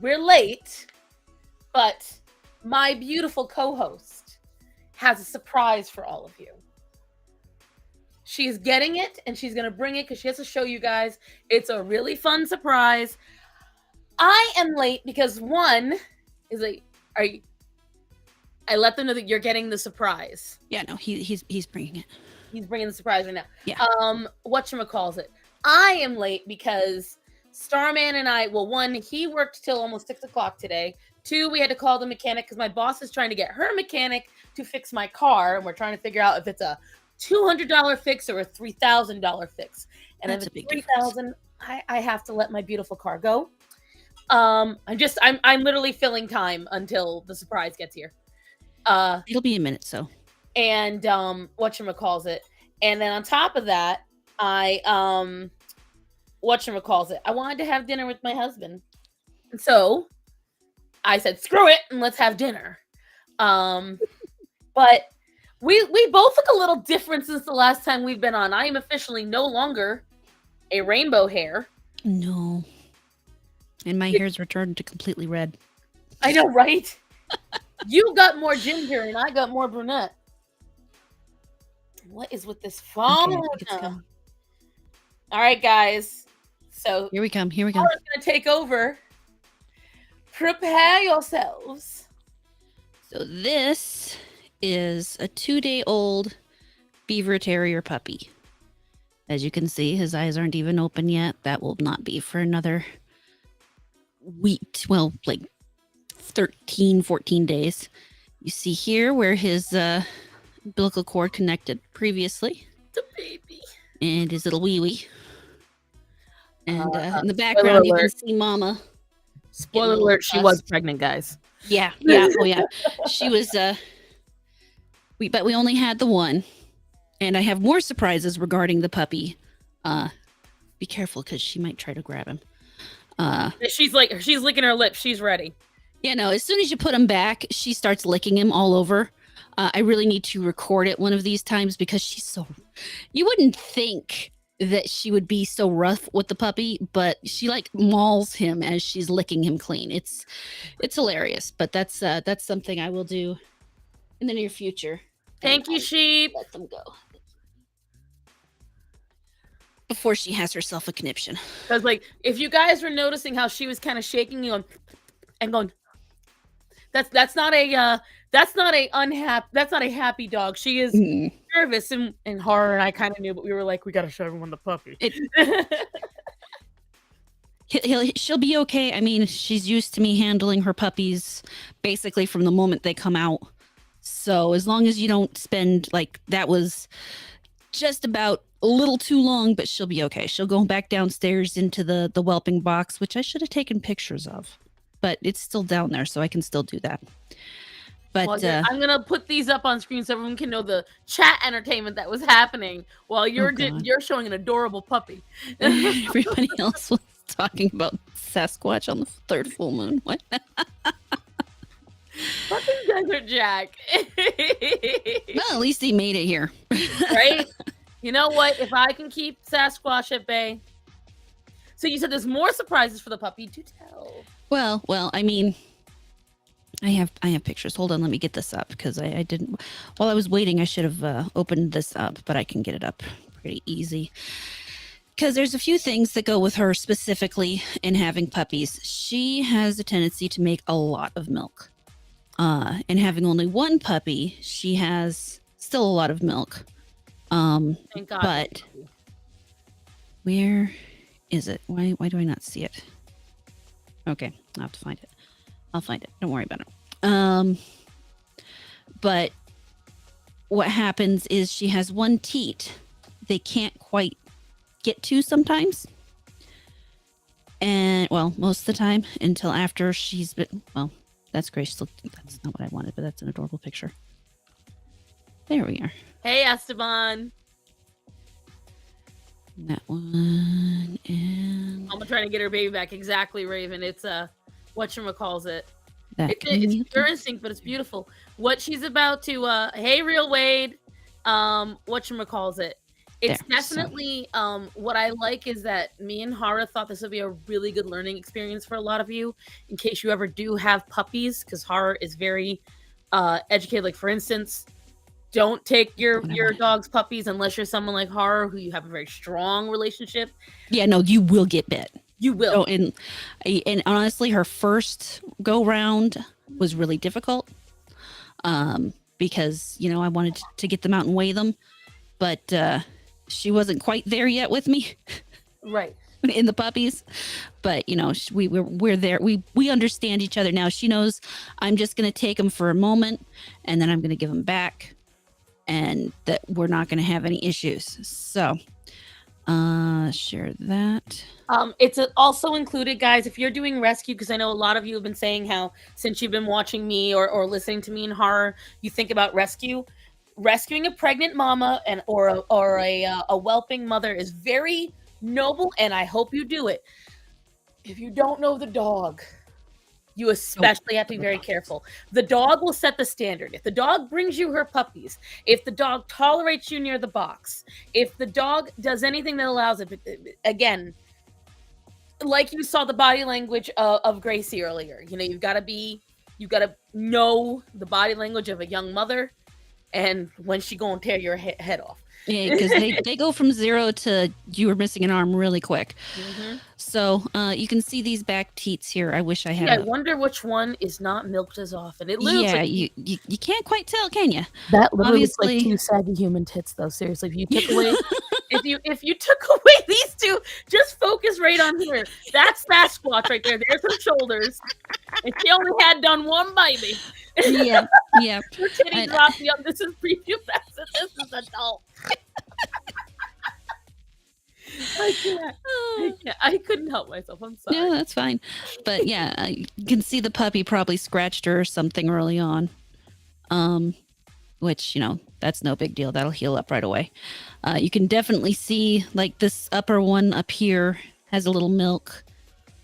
we're late, but my beautiful co-host has a surprise for all of you. She's getting it and she's going to bring it because she has to show you guys. It's a really fun surprise. I am late because one is like, are you? I let them know that you're getting the surprise. Yeah, no, he's bringing it. He's bringing the surprise right now. Yeah. Whatchamacallit. I am late because Starman and I, well, one, he worked till almost 6 o'clock today. Two, we had to call the mechanic because my boss is trying to get her mechanic to fix my car. And we're trying to figure out if it's a $200 fix or a $3,000 fix. And That's if a big it's $3,000, I have to let my beautiful car go. I'm literally filling time until the surprise gets here. It'll be a minute, so. And whatchamacallit. And then on top of that, I whatchamacallit. I wanted to have dinner with my husband. And so I said, screw it, and let's have dinner. But we both look a little different since the last time we've been on. I am officially no longer a rainbow hair. No. And my hair's returned to completely red. I know, right? You got more ginger and I got more brunette. What is with this phone? Okay, all right, guys. So here we come. I'm going to take over. Prepare yourselves. So this is a 2-day-old beaver terrier puppy. As you can see, his eyes aren't even open yet. That will not be for another week. Well, like 13, 14 days. You see here where his umbilical cord connected previously. The baby. And his little wee-wee. And in the background, you can see Mama. Spoiler alert, she was pregnant, guys. Yeah. Oh, yeah. She was, but we only had the one. And I have more surprises regarding the puppy. Be careful, because she might try to grab him. She's licking her lips. She's ready. Yeah, no, as soon as you put him back, she starts licking him all over. I really need to record it one of these times because she's so... You wouldn't think that she would be so rough with the puppy, but she like mauls him as she's licking him clean. It's hilarious, but that's something I will do in the near future. Thank you, sheep. Let them go before she has herself a conniption. Because, like, if you guys were noticing how she was kind of shaking you and going, that's not a happy dog. She is nervous and horror, and I kind of knew, but we were like, we got to show everyone the puppy. She'll be okay. I mean, she's used to me handling her puppies basically from the moment they come out. So as long as you don't spend, like, that was just about a little too long, but she'll be okay. She'll go back downstairs into the whelping box, which I should have taken pictures of, but it's still down there, so I can still do that. But I'm going to put these up on screen so everyone can know the chat entertainment that was happening while you're showing an adorable puppy. Everybody else was talking about Sasquatch on the third full moon. What? Fucking Desert Jack. Well, at least he made it here. Right? You know what? If I can keep Sasquatch at bay. So you said there's more surprises for the puppy to tell. Well, I mean, I have pictures. Hold on, let me get this up because I didn't. While I was waiting, I should have opened this up, but I can get it up pretty easy. Because there's a few things that go with her specifically in having puppies. She has a tendency to make a lot of milk. And having only one puppy, she has still a lot of milk. Thank God. But where is it? Why do I not see it? Okay, I'll have to find it. I'll find it. Don't worry about it. But what happens is she has one teat they can't quite get to sometimes. And, well, most of the time until after she's been, well, that's great. That's not what I wanted, but that's an adorable picture. There we are. Hey, Esteban. That one, and I'm trying to get her baby back. Exactly, Raven. It's whatchamacallit. that It's pure instinct, but it's beautiful. What she's about to hey, Real Wade, whatchamacallit. there. It's definitely what I like is that me and Hara thought this would be a really good learning experience for a lot of you in case you ever do have puppies, because Hara is very educated. Like, for instance, don't take your dog's puppies unless you're someone like Hara who you have a very strong relationship. Yeah, no, you will get bit. You will. So, and honestly, her first go round was really difficult because, you know, I wanted to get them out and weigh them, but she wasn't quite there yet with me. Right. In the puppies, but you know, we're there. We understand each other now. She knows I'm just going to take them for a moment and then I'm going to give them back, and that we're not going to have any issues. So share that. It's also included, guys, if you're doing rescue, because I know a lot of you have been saying how since you've been watching me or listening to me in horror, you think about rescue. Rescuing a pregnant mama or a whelping mother is very noble, and I hope you do it. If you don't know the dog, you especially have to be very careful. The dog will set the standard. If the dog brings you her puppies, if the dog tolerates you near the box, if the dog does anything that allows it, again, like you saw the body language of Gracie earlier, you know, you've got to know the body language of a young mother and when she gonna tear your head off. Yeah, because they go from 0 to you were missing an arm really quick. Mm-hmm. So you can see these back teats here. I wish I had. I wonder which one is not milked as often. It looks you can't quite tell, can you? That literally looks like 2 saggy human tits, though. Seriously, if you took away, if you took away these 2, just focus right on here. That's Sasquatch right there. There's her shoulders, and she only had done one baby. Yeah. Her titty dropped. This is prepubescent. This is adult. I can't. I couldn't help myself. I'm sorry. No, that's fine. But yeah, you can see the puppy probably scratched her or something early on. Which, you know, that's no big deal. That'll heal up right away. You can definitely see like this upper one up here has a little milk.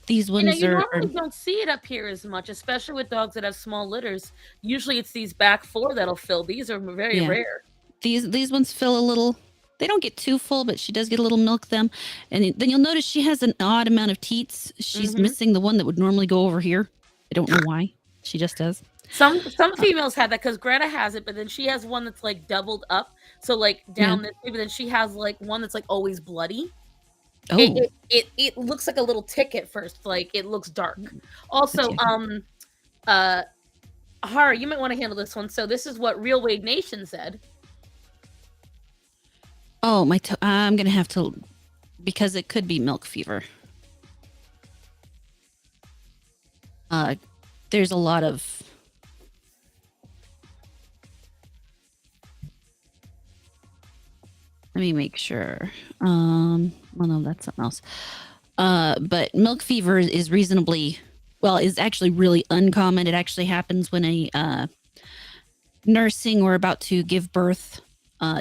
These ones you normally don't see it up here as much, especially with dogs that have small litters. Usually it's these back 4 that'll fill. These are very rare. These ones fill a little. They don't get too full, but she does get a little milk them. And then you'll notice she has an odd amount of teats. She's missing the one that would normally go over here. I don't know why. She just does. Some females have that because Greta has it, but then she has one that's like doubled up. So like down this way, but then she has like one that's like always bloody. Oh. It looks like a little tick at first. Like it looks dark. Also, Hara, you might want to handle this one. So this is what Real Wade Nation said. Oh, I'm going to have to, because it could be milk fever. There's a lot of, let me make sure. Well, no, that's something else. But milk fever is is actually really uncommon. It actually happens when a nursing or about to give birth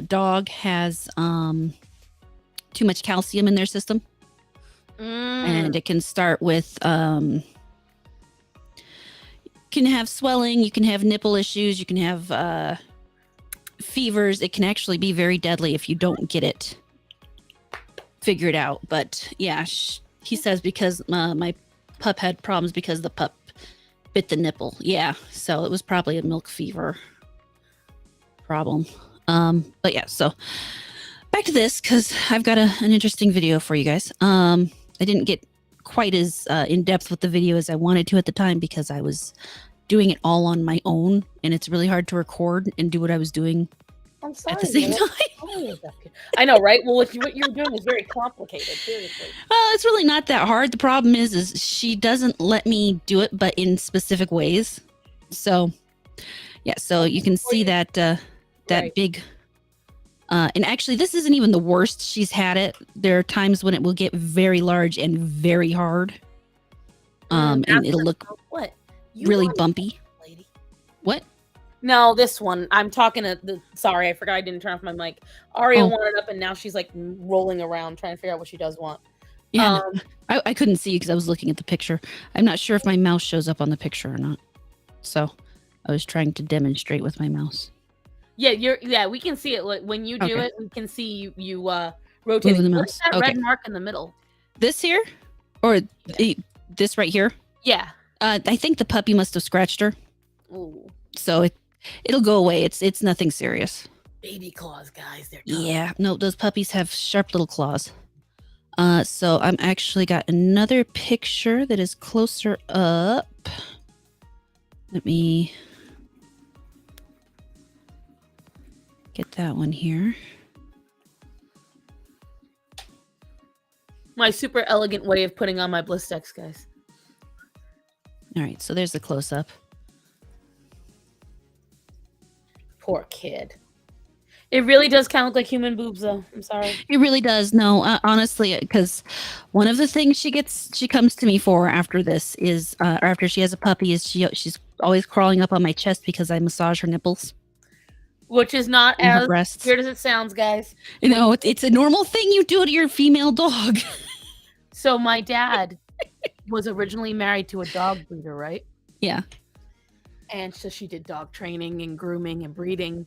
dog has too much calcium in their system. And it can start with can have swelling, you can have nipple issues, you can have fevers. It can actually be very deadly if you don't get it figured out. But yeah, he says because my pup had problems because the pup bit the nipple. Yeah, so it was probably a milk fever problem. But yeah, so back to this because I've got an interesting video for you guys. I didn't get quite as in depth with the video as I wanted to at the time because I was doing it all on my own, and it's really hard to record and do what I was doing at the same time. I know, right? Well, what you were doing was very complicated, seriously. Well, it's really not that hard. The problem is she doesn't let me do it, but in specific ways. So, yeah, so you can see that big. And actually, this isn't even the worst she's had it. There are times when it will get very large and very hard. And it'll look really bumpy. Lady. What? No, this one. I'm talking to sorry, I forgot I didn't turn off my mic. Aria wanted up and now she's like rolling around trying to figure out what she does want. Yeah. I couldn't see because I was looking at the picture. I'm not sure if my mouse shows up on the picture or not. So I was trying to demonstrate with my mouse. Yeah, we can see it. Like, when you do Okay. it, we can see you rotating. Moving the What is mouse. that Okay. red mark in the middle? This here? Or this right here? Yeah. I think the puppy must have scratched her. Ooh. So it'll go away. It's nothing serious. Baby claws, guys. They're tough. Yeah. No, those puppies have sharp little claws. So I'm actually got another picture that is closer up. Let me get that one here. My super elegant way of putting on my Blistex, guys. All right, so there's the close up. Poor kid. It really does kind of look like human boobs, though. I'm sorry. It really does. No, honestly, because one of the things she comes to me for after this is, or after she has a puppy, is she's always crawling up on my chest because I massage her nipples. Which is not And her as breasts. weird as it sounds, guys. You know, it's a normal thing you do to your female dog. So my dad was originally married to a dog breeder, right? Yeah. And so she did dog training and grooming and breeding.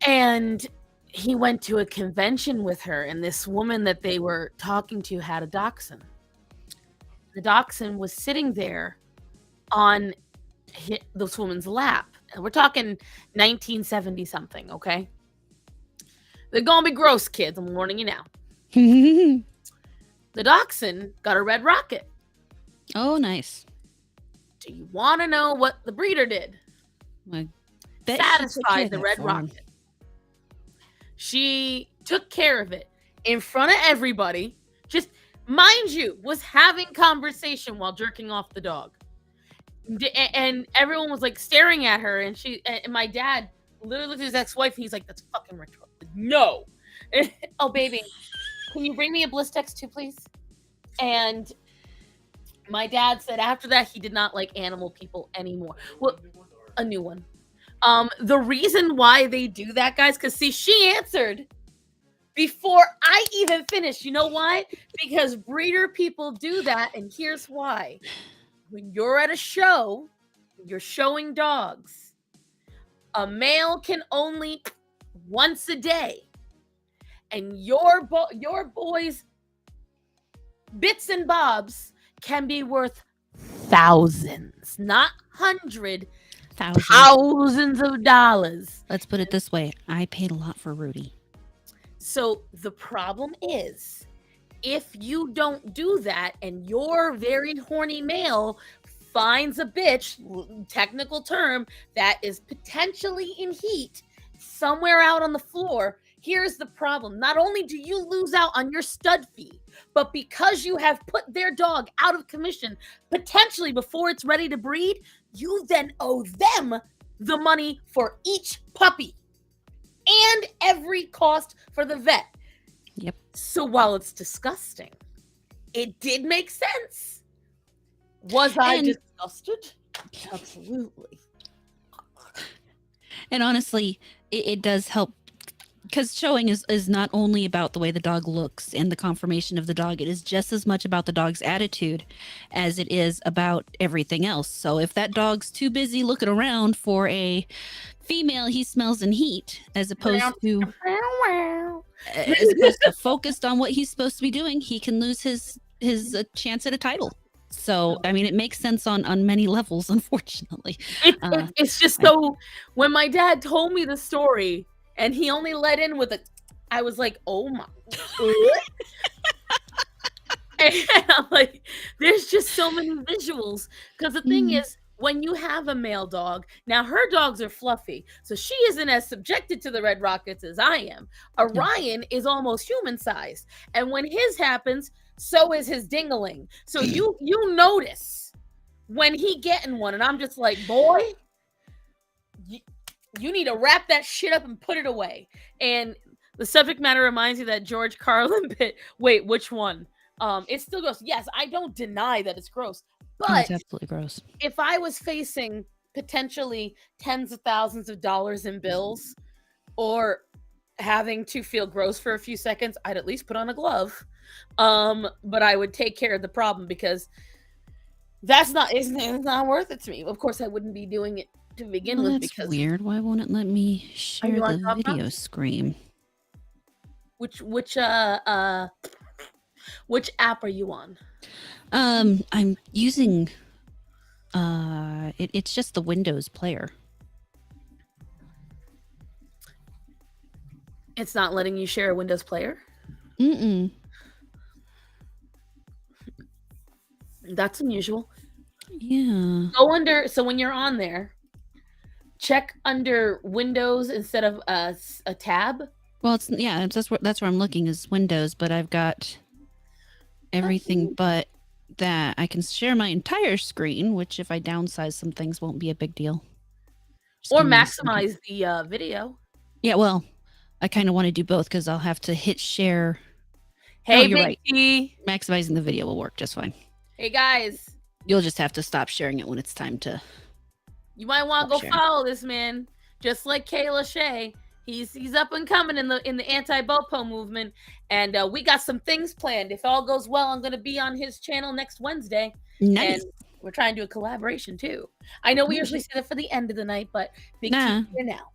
And he went to a convention with her, and this woman that they were talking to had a dachshund. The dachshund was sitting there on this woman's lap. And we're talking 1970 something, okay? They're gonna be gross, kids. I'm warning you now. The dachshund got a red rocket. Oh, nice. Do you want to know what the breeder did? Satisfied the red rocket. She took care of it in front of everybody. Just, mind you, was having conversation while jerking off the dog. And everyone was like staring at her, and my dad literally looked at his ex-wife, and he's like, "That's fucking retarded." No. Oh, baby, can you bring me a Blistex too, please? And my dad said after that he did not like animal people anymore. Well, a new one. The reason why they do that, guys, because see, she answered before I even finished. You know why? Because breeder people do that, and here's why. When you're at a show, you're showing dogs. A male can only once a day, and your boys' bits and bobs can be worth thousands, not thousands of dollars. Let's put it this way. I paid a lot for Rudy. So the problem is, if you don't do that and your very horny male finds a bitch, technical term, that is potentially in heat somewhere out on the floor, here's the problem. Not only do you lose out on your stud fee, but because you have put their dog out of commission, potentially before it's ready to breed, you then owe them the money for each puppy and every cost for the vet. Yep. So while it's disgusting, it did make sense. Was I disgusted? Absolutely. And honestly, it does help, because showing is not only about the way the dog looks and the conformation of the dog. It is just as much about the dog's attitude as it is about everything else. So if that dog's too busy looking around for a female he smells in heat, as opposed to focused on what he's supposed to be doing, he can lose his chance at a title. So I mean, it makes sense on many levels. Unfortunately, it's just so. When my dad told me the story, and he only let in with I was like, oh my. And I'm like, there's just so many visuals. Because the thing is, when you have a male dog, now her dogs are fluffy, so she isn't as subjected to the red rockets as I am. Orion is almost human sized, and when his happens, so is his dingling. So you notice when he getting one, and I'm just like, boy, you need to wrap that shit up and put it away. And the subject matter reminds me that George Carlin bit. Wait, which one? It's still gross. Yes, I don't deny that it's gross. But it's absolutely gross. If I was facing potentially tens of thousands of dollars in bills, or having to feel gross for a few seconds, I'd at least put on a glove. But I would take care of the problem, because it's not worth it to me. Of course, I wouldn't be doing it to begin Well, with that's because weird. Why won't it let me are share you on the top video box? screen? Which which app are you on? I'm using it's just the Windows player. It's not letting you share a Windows player? Mm-mm. That's unusual. Yeah. Go under, so when you're on there, check under Windows instead of a tab. Well, that's where I'm looking is Windows, but I've got everything but that. I can share my entire screen, which if I downsize some things won't be a big deal. Just Or give me a second. maximize the video. Yeah, well, I kind of want to do both because I'll have to hit share. No, Hey, you're Big right. T. Maximizing the video will work just fine. Hey, guys. You'll just have to stop sharing it when it's time to. You might want to go sharing. follow this man, just like Kayla Shea. He's up and coming in the anti-Bopo movement, and we got some things planned. If all goes well, I'm going to be on his channel next Wednesday, Nice. and we're trying to do a collaboration too. I know we usually say that for the end of the night, but Big T here now.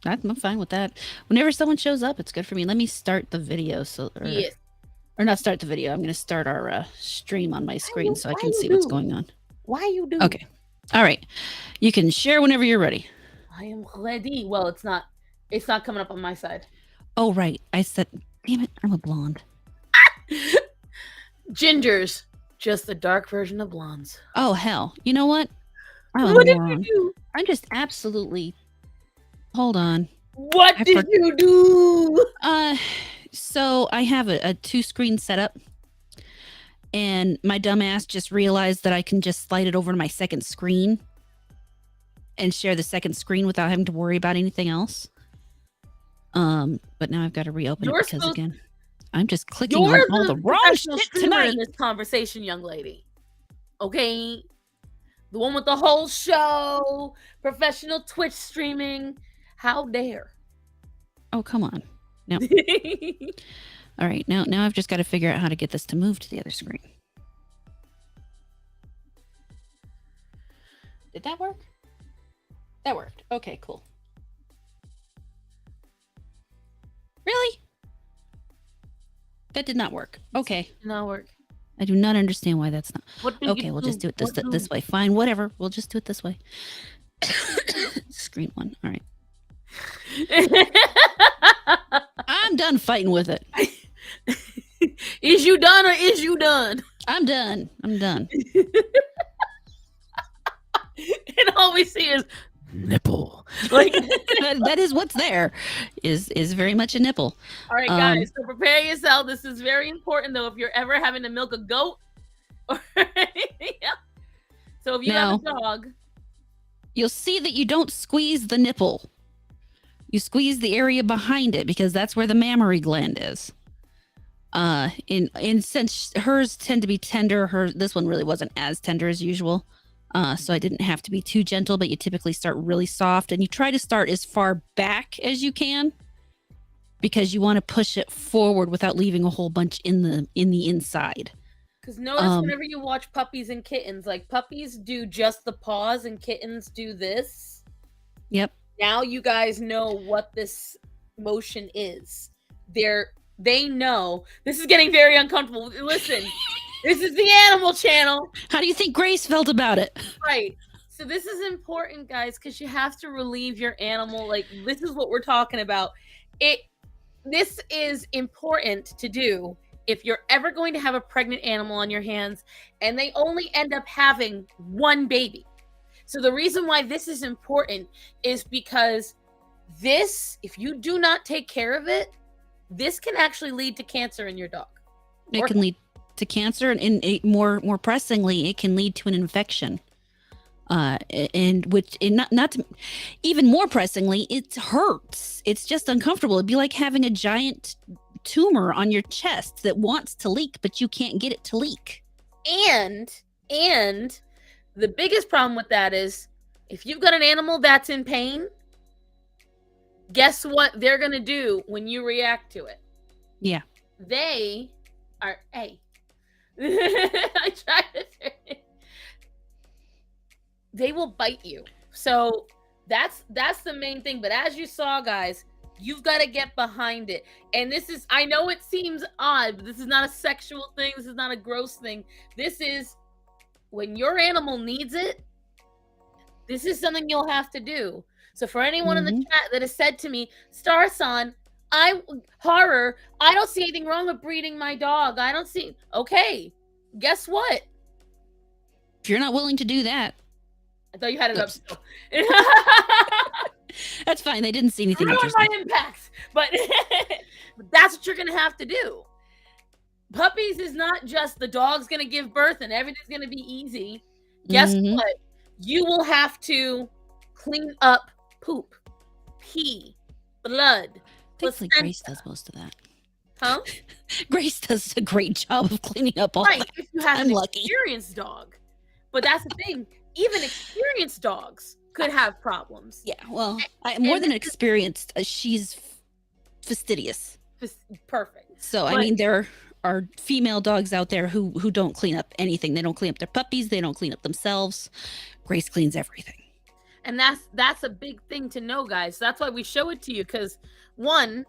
I'm fine with that. Whenever someone shows up, it's good for me. Let me start the video, Yes. Or not start the video. I'm going to start our stream on my screen so I can see do? what's going on. Why you do? Okay. All right. You can share whenever you're ready. I am ready. Well, it's not coming up on my side. Oh, right. I said, damn it, I'm a blonde. Gingers, just the dark version of blondes. Oh, hell. You know what? What did you do? I'm just absolutely. Hold on. What did you do? So I have a 2-screen setup, and my dumbass just realized that I can just slide it over to my second screen and share the second screen without having to worry about anything else. But now I've got to reopen it because again, I'm just clicking on all the wrong shit tonight in this conversation, young lady. Okay, the one with the whole show, professional Twitch streaming. How dare? Oh, come on. No. All right, now I've just got to figure out how to get this to move to the other screen. Did that work? That worked. Okay, cool. Really? That did not work. Okay. Not work. I do not understand why that's not. Okay, we'll just do it this way. Fine, whatever. We'll just do it this way. Screen one. All right. I'm done fighting with it. Is you done or is you done? I'm done. And all we see is nipple. Like that is what's there. Is very much a nipple. All right, guys. So prepare yourself. This is very important, though. If you're ever having to milk a goat or anything else. So if you have a dog, you'll see that you don't squeeze the nipple. You squeeze the area behind it because that's where the mammary gland is. And since hers tend to be tender, this one really wasn't as tender as usual. So I didn't have to be too gentle, but you typically start really soft and you try to start as far back as you can because you want to push it forward without leaving a whole bunch in the inside. Because notice whenever you watch puppies and kittens, like puppies do just the paws and kittens do this. Yep. Now you guys know what this motion is. They know. This is getting very uncomfortable. Listen, this is the Animal Channel. How do you think Grace felt about it? Right. So this is important, guys, because you have to relieve your animal. Like, this is what we're talking about. This is important to do if you're ever going to have a pregnant animal on your hands and they only end up having one baby. So the reason why this is important is because if you do not take care of it, this can actually lead to cancer in your dog. It can lead to cancer, and more pressingly, it can lead to an infection. Even more pressingly, it hurts. It's just uncomfortable. It'd be like having a giant tumor on your chest that wants to leak, but you can't get it to leak. And the biggest problem with that is if you've got an animal that's in pain, guess what they're going to do when you react to it? Yeah. They are, I tried to turn it. They will bite you. So That's the main thing. But as you saw, guys, you've got to get behind it. And this is, I know it seems odd, but this is not a sexual thing. This is not a gross thing. This is when your animal needs it. This is something you'll have to do. So for anyone in the chat that has said to me, Starson, horror, I don't see anything wrong with breeding my dog. I don't see. Okay, guess what? If you're not willing to do that, I thought you had it up. That's fine. They didn't see anything Ruin interesting. my impacts, but that's what you're gonna have to do. Puppies is not just the dog's gonna give birth and everything's gonna be easy. Guess what? You will have to clean up poop, pee, blood. Thankfully, Grace does most of that. Huh? Grace does a great job of cleaning up all that. If you have I'm an lucky. experienced dog. But that's the thing. Even experienced dogs could have problems. Yeah, well, more than experienced, she's fastidious. Perfect. So, I mean, there are female dogs out there who don't clean up anything. They don't clean up their puppies. They don't clean up themselves. Grace cleans everything. And that's a big thing to know, guys. That's why we show it to you. Because, one,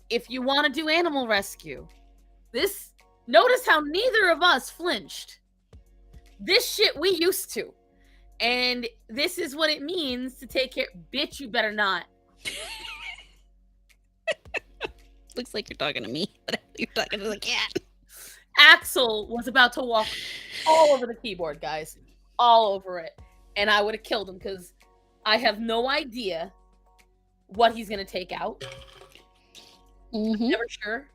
if you want to do animal rescue, notice how neither of us flinched. This shit we used to. And this is what it means to take care. Bitch, you better not. Looks like you're talking to me, but you're talking to the cat. Axel was about to walk all over the keyboard, guys. All over it. And I would have killed him because I have no idea what he's going to take out. I'm never sure.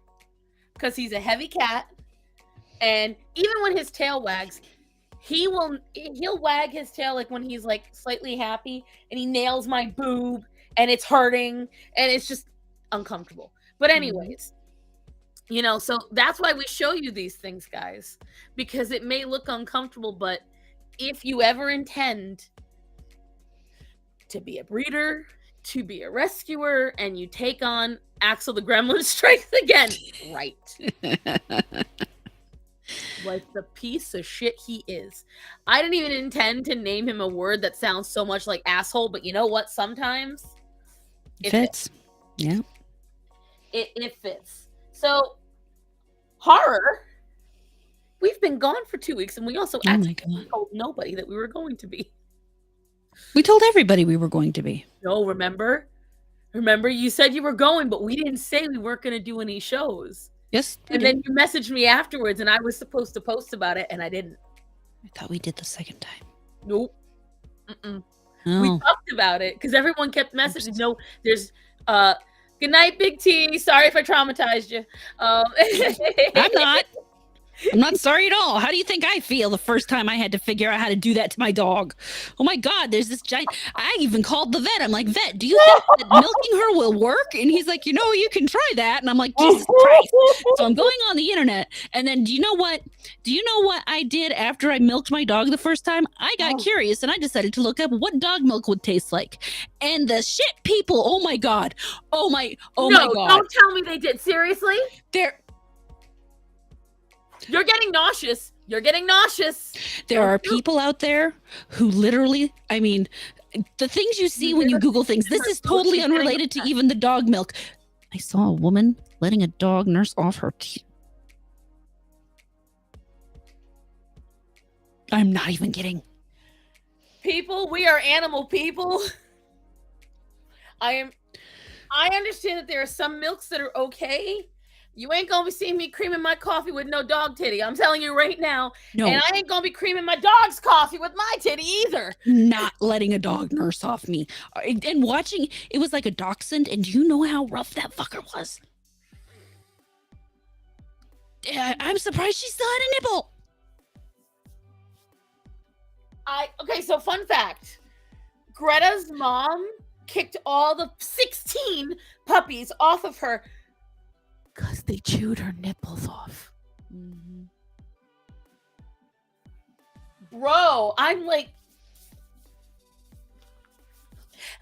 Because he's a heavy cat. And even when his tail wags, he'll wag his tail like when he's like slightly happy and he nails my boob and it's hurting and it's just uncomfortable. But anyways, you know, so that's why we show you these things, guys, because it may look uncomfortable, but if you ever intend to be a breeder, to be a rescuer, and you take on Axel the Gremlin strength again, right. Like the piece of shit he is. I didn't even intend to name him a word that sounds so much like asshole, but you know what? Sometimes it fits. Yeah. It fits. So, horror. We've been gone for 2 weeks, and we also actually told nobody that we were going to be. We told everybody we were going to be. No, remember? Remember, you said you were going, but we didn't say we weren't going to do any shows. Yes. And then you messaged me afterwards, and I was supposed to post about it, and I didn't. I thought we did the second time. Nope. Oh. We talked about it because everyone kept messaging. No, there's good night, Big T. Sorry if I traumatized you. I'm not sorry at all. How do you think I feel the first time I had to figure out how to do that to my dog? Oh my God, there's this giant. I even called the vet. I'm like, vet, do you think that milking her will work? And he's like, you can try that. And I'm like, Jesus Christ. So I'm going on the internet. And then do you know what I did after I milked my dog the first time? I got curious and I decided to look up what dog milk would taste like. And the shit people, oh my God. Oh my God. Don't tell me they did. Seriously? You're getting nauseous. There are people out there who literally, I mean, the things you see when you Google things, this is totally unrelated to even the dog milk. I saw a woman letting a dog nurse off her teeth. I'm not even kidding. People, we are animal people. I understand that there are some milks that are okay. You ain't gonna be seeing me creaming my coffee with no dog titty. I'm telling you right now. No. And I ain't gonna be creaming my dog's coffee with my titty either. Not letting a dog nurse off me. And watching, it was like a dachshund. And do you know how rough that fucker was? I'm surprised she still had a nipple. Okay, so fun fact. Greta's mom kicked all the 16 puppies off of her because they chewed her nipples off. Bro, I'm like...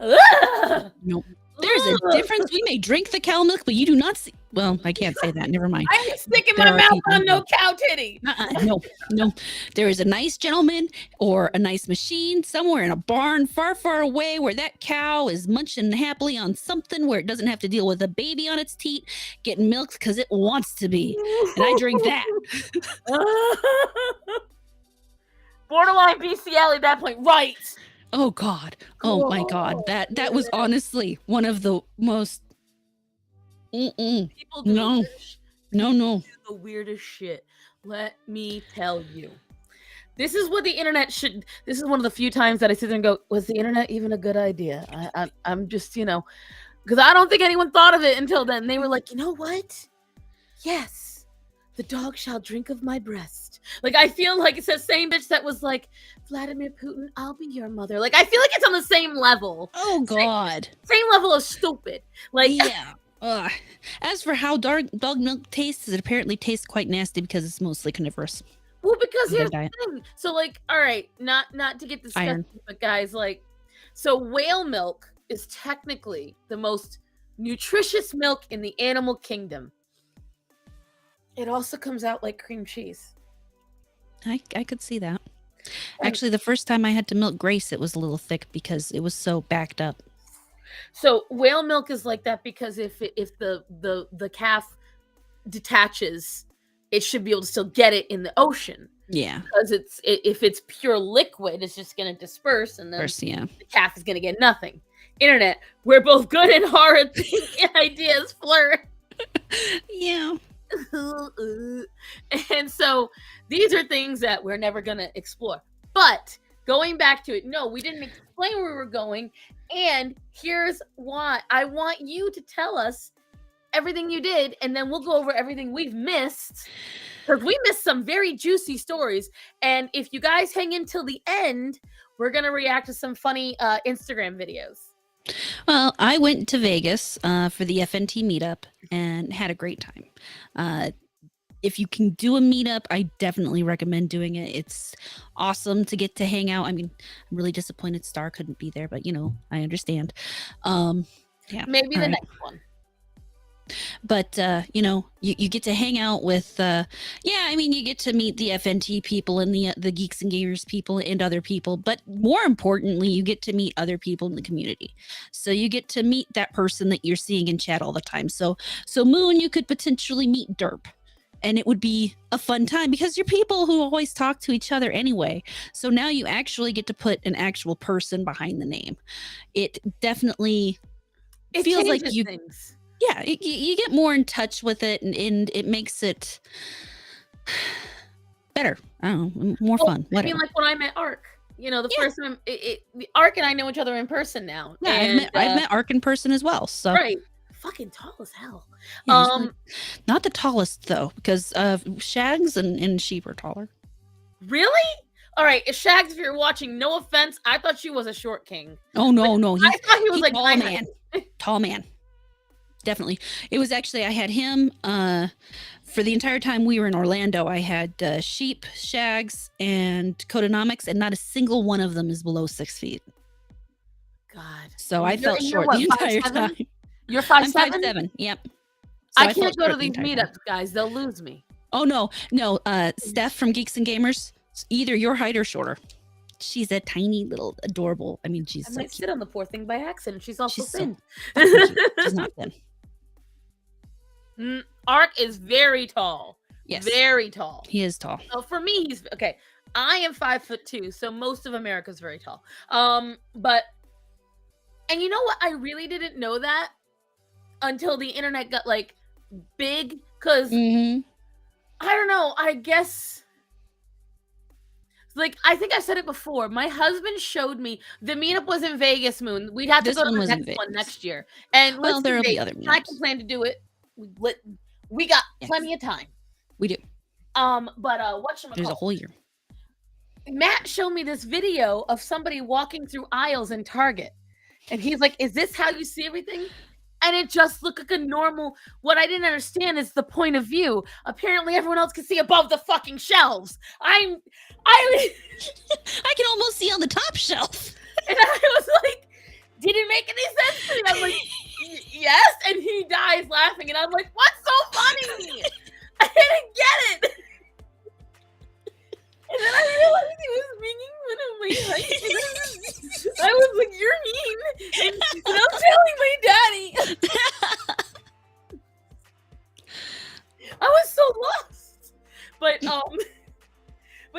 Nope. There's a difference. We may drink the cow milk, but you do not see... Well, I can't say that. Never mind. I ain't sticking There my are mouth people on who- no cow titty. No, no. There is a nice gentleman or a nice machine somewhere in a barn far, far away where that cow is munching happily on something where it doesn't have to deal with a baby on its teat getting milked because it wants to be. And I drink that. Borderline bestiality at that point, right? Oh God. Oh my God. That was honestly one of the most. People do No. No. the weirdest shit. Let me tell you. This is what the internet should. This is one of the few times that I sit there and go, "Was the internet even a good idea?" I'm just, because I don't think anyone thought of it until then. They were like, you know what? Yes, the dog shall drink of my breast. Like, I feel like it's the same bitch that was like, Vladimir Putin, I'll be your mother. Like, I feel like it's on the same level. Oh God. Same level of stupid. Like, yeah. As for how dog milk tastes, it apparently tastes quite nasty because it's mostly carnivorous. well, because Their here's the diet. thing. So, like, all right, not to get disgusting, Iron. but guys, like, so whale milk is technically the most nutritious milk in the animal kingdom. It also comes out like cream cheese. I could see that. Actually, the first time I had to milk Grace, it was a little thick because it was so backed up. So whale milk is like that because if the calf detaches, it should be able to still get it in the ocean. Yeah. Because if it's pure liquid, it's just going to disperse, and then First, yeah. the calf is going to get nothing. Internet, where both good and hard ideas flirt. Yeah. And so these are things that we're never going to explore. But going back to it, no, we didn't explain where we were going. And here's why. I want you to tell us everything you did, and then we'll go over everything we've missed. Because we missed some very juicy stories. And if you guys hang in till the end, we're going to react to some funny Instagram videos. Well, I went to Vegas for the FNT meetup and had a great time. If you can do a meetup, I definitely recommend doing it. It's awesome to get to hang out. I mean, I'm really disappointed Star couldn't be there, but I understand. Yeah, maybe the next one. But you get to hang out with you get to meet the FNT people and the Geeks and Gamers people and other people, but more importantly, you get to meet other people in the community. So you get to meet that person that you're seeing in chat all the time. So Moon, you could potentially meet Derp, and it would be a fun time because you're people who always talk to each other anyway. So now you actually get to put an actual person behind the name. It definitely feels like you things. Yeah, you get more in touch with it, and it makes it better. I don't know, more fun. Whatever. I mean, like when I met Ark, the first time, Ark and I know each other in person now. Yeah, and, I've met Ark in person as well. So right, fucking tall as hell. Yeah, not the tallest though, because Shags and Sheep are taller. Really? All right, Shags, if you're watching, no offense, I thought she was a short king. Oh no, I thought he was like tall man, tall man. Definitely. It was actually, I had him for the entire time we were in Orlando. I had Sheep, Shags, and Codonomics, and not a single one of them is below 6 feet. God. So I felt short the entire time. You're 5'7"? I'm 5'7", yep. So I can't go to these meetups, guys. They'll lose me. Oh, no. Steph from Geeks and Gamers, either your height or shorter. She's a tiny little adorable. I mean, she's I might sit on the poor thing by accident. She's also thin. She's not thin. Ark is very tall. Yes. Very tall. He is tall. So for me, he's okay. I am 5'2", so most of America's very tall. But you know what? I really didn't know that until the internet got like big. Cause I don't know. I guess like I think I said it before. My husband showed me the meetup was in Vegas. Moon. We'd have to go to the next one next year. And there will be other meetups. I can plan to do it. We got plenty of time. We do. But there's a whole year. Matt showed me this video of somebody walking through aisles in Target, and he's like, "Is this how you see everything?" And it just looked like a normal. What I didn't understand is the point of view. Apparently, everyone else can see above the fucking shelves. I can almost see on the top shelf. And I was like, "Did it make any sense to me?" I'm like, "Yes," and he dies laughing, and I'm like, "What's so my I was like, you're mean, and I'm telling my daddy. I was so lost. But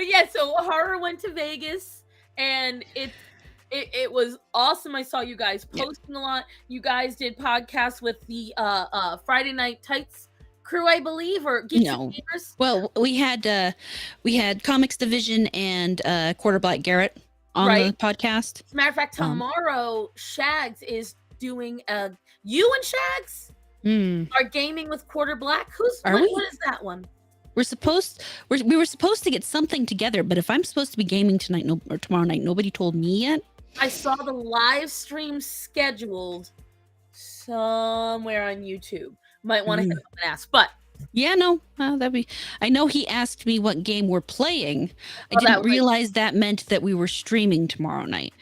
yeah, so Horror went to Vegas, and it was awesome. I saw you guys posting a lot. You guys did podcasts with the Friday Night Tights crew, I believe, or Geeks and Gamers. Well, we had Comics Division and Quarter Black Garrett on the podcast. As a matter of fact, tomorrow Shags is doing you and Shags are gaming with Quarter Black. What is that one? We were supposed to get something together, but if I'm supposed to be gaming tonight or tomorrow night, nobody told me yet. I saw the live stream scheduled somewhere on YouTube. Might want to hit up and ask, but yeah, no, I know he asked me what game we're playing. I didn't realize that meant that we were streaming tomorrow night.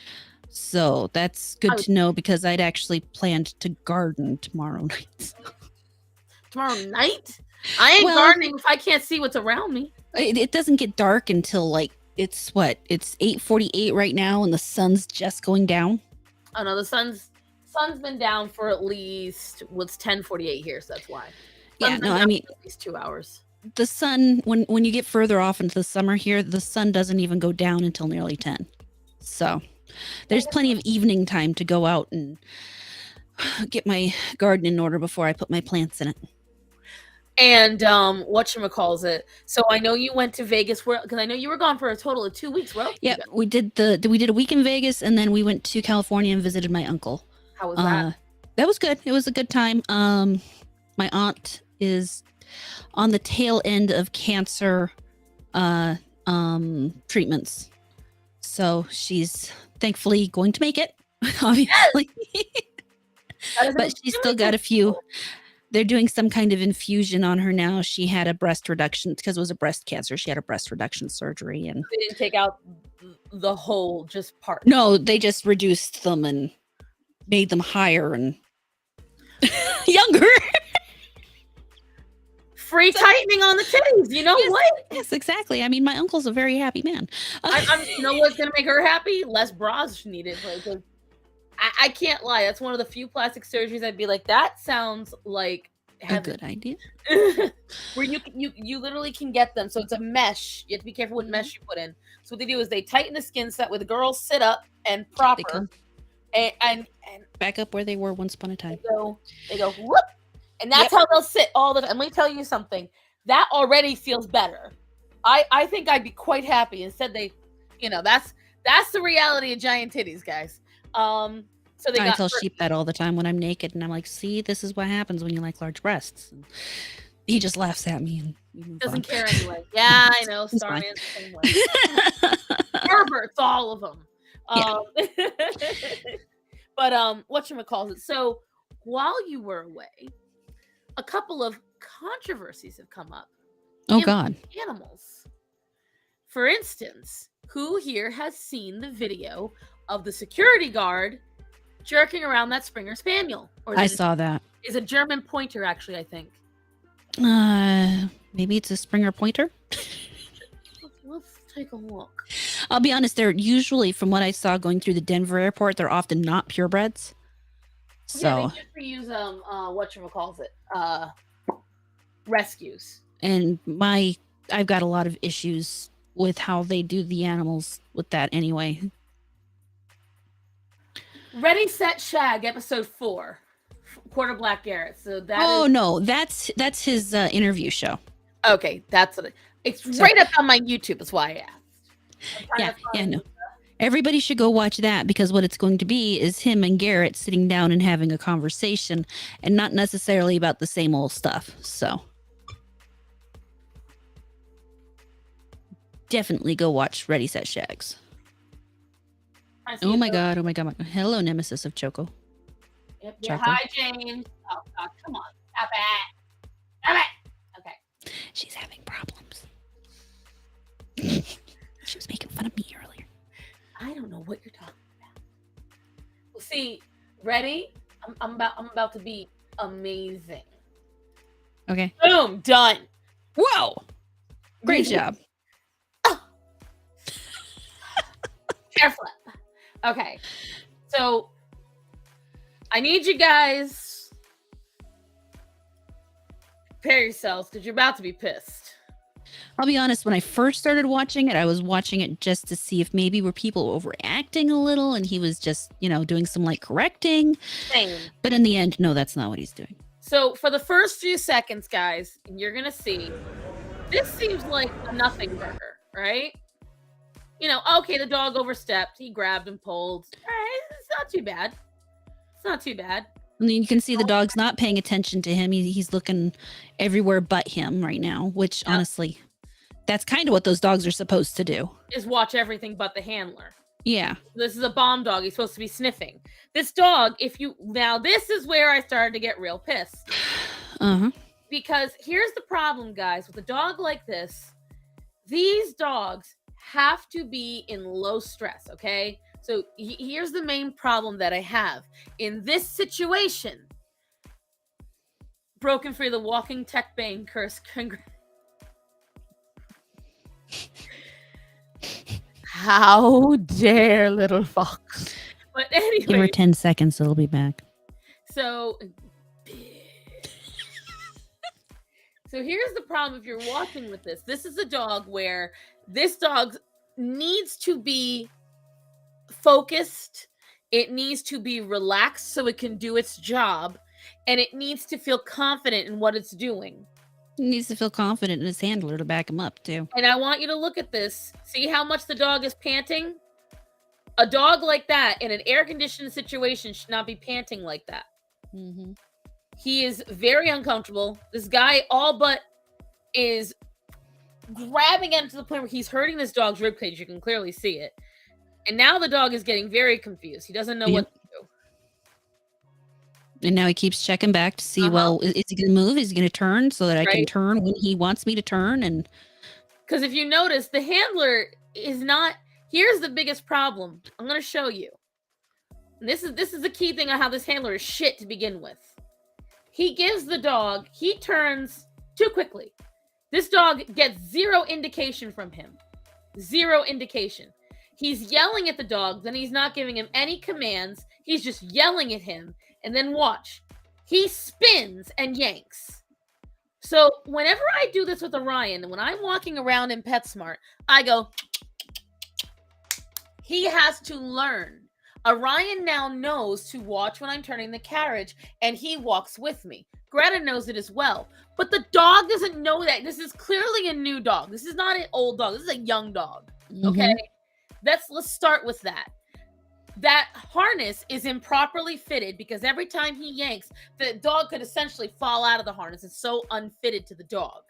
So that's good to know, because I'd actually planned to garden tomorrow night. Tomorrow night? I ain't gardening if I can't see what's around me. It doesn't get dark until it's 8:48 right now, and the sun's just going down. Oh no, the sun's been down for at least it's 10:48 here, so that's why. Yeah, no, I mean at least 2 hours. The sun, when you get further off into the summer here, the sun doesn't even go down until nearly 10. So there's plenty of evening time to go out and get my garden in order before I put my plants in it. And whatchamacallit. So I know you went to Vegas because I know you were gone for a total of 2 weeks, bro. Yeah, we did a week in Vegas, and then we went to California and visited my uncle. How was that? That was good. It was a good time. My aunt is on the tail end of cancer treatments. So she's thankfully going to make it, obviously. But she's still got a few. They're doing some kind of infusion on her now. She had a breast reduction because it was a breast cancer. She had a breast reduction surgery, and they didn't take out the whole just part. No, they just reduced them and made them higher and younger. Free tightening on the titties. You know what? Yes, exactly. I mean, my uncle's a very happy man. You know what's gonna make her happy? Less bras needed. Like, I can't lie. That's one of the few plastic surgeries I'd be like, that sounds like a good idea. Where you literally can get them. So it's a mesh. You have to be careful what mesh you put in. So what they do is they tighten the skin set where the girls sit up and proper, and back up where they were once upon a time. They go whoop, and that's how they'll sit all the time. And let me tell you something. That already feels better. I think I'd be quite happy. Instead, that's the reality of giant titties, guys. So I tell Sheep that all the time when I'm naked, and I'm like, "See, this is what happens when you like large breasts." And he just laughs at me and doesn't care anyway. Yeah, I know. Starman's the same way. Herbert's, all of them. But whatchamacallit. So while you were away, a couple of controversies have come up. Oh God! Animals. For instance, who here has seen the video of the security guard jerking around that Springer Spaniel? I saw that. Is a German Pointer, actually, I think. Maybe it's a Springer Pointer. Let's take a look. I'll be honest, they're usually, from what I saw going through the Denver airport, they're often not purebreds. So yeah, they just use rescues. And I've got a lot of issues with how they do the animals with that anyway. Ready, Set, Shag, episode 4, Quarter Black Garrett. So that. Oh no, that's his interview show. Okay, that's what it's right up on my YouTube. That's why I asked. Yeah, no. Everybody should go watch that, because what it's going to be is him and Garrett sitting down and having a conversation, and not necessarily about the same old stuff. So definitely go watch Ready, Set, Shags. Oh my god! Hello, nemesis of Choco. Yep. Yeah, hi, James. Oh God, come on. Stop it. Stop it. Okay. She's having problems. She was making fun of me earlier. I don't know what you're talking about. Well, see, ready? I'm about to be amazing. Okay. Boom, done. Whoa! Great job. Hair flip. Okay. So I need you guys prepare yourselves because you're about to be pissed. I'll be honest, when I first started watching it, I was watching it just to see if maybe were people overacting a little and he was just, doing some like correcting. Same. But in the end, no, that's not what he's doing. So for the first few seconds, guys, you're going to see this seems like a nothing burger, right? Okay, the dog overstepped. He grabbed and pulled. All right, it's not too bad. It's not too bad. And then you can see the dog's not paying attention to him. He's looking everywhere but him right now, which honestly, that's kind of what those dogs are supposed to do. Is watch everything but the handler. Yeah. This is a bomb dog. He's supposed to be sniffing. This dog, now this is where I started to get real pissed. Uh-huh. Because here's the problem, guys. With a dog like this, these dogs have to be in low stress, okay? So here's the main problem that I have. In this situation, broken free the walking tech bane curse. How dare, little fox. But anyway. Give her 10 seconds, it'll be back. So here's the problem if you're watching with this. This is a dog where this dog needs to be focused. It needs to be relaxed so it can do its job. And it needs to feel confident in what it's doing. He needs to feel confident in his handler to back him up, too. And I want you to look at this. See how much the dog is panting? A dog like that in an air-conditioned situation should not be panting like that. Mm-hmm. He is very uncomfortable. This guy all but is grabbing him to the point where he's hurting this dog's ribcage. You can clearly see it. And now the dog is getting very confused. He doesn't know what to do. And now he keeps checking back to see, well, is he going to move? Is he going to turn so that I can turn when he wants me to turn? And because if you notice, the handler is not... Here's the biggest problem. I'm going to show you. And this is the key thing on how this handler is shit to begin with. He gives the dog... He turns too quickly. This dog gets zero indication from him. Zero indication. He's yelling at the dog, then he's not giving him any commands. He's just yelling at him. And then watch. He spins and yanks. So whenever I do this with Orion, when I'm walking around in PetSmart, I go... He has to learn. Orion now knows to watch when I'm turning the carriage, and he walks with me. Greta knows it as well. But the dog doesn't know that. This is clearly a new dog. This is not an old dog. This is a young dog. Okay? Let's start with that. That harness is improperly fitted because every time he yanks, the dog could essentially fall out of the harness. It's so unfitted to the dog.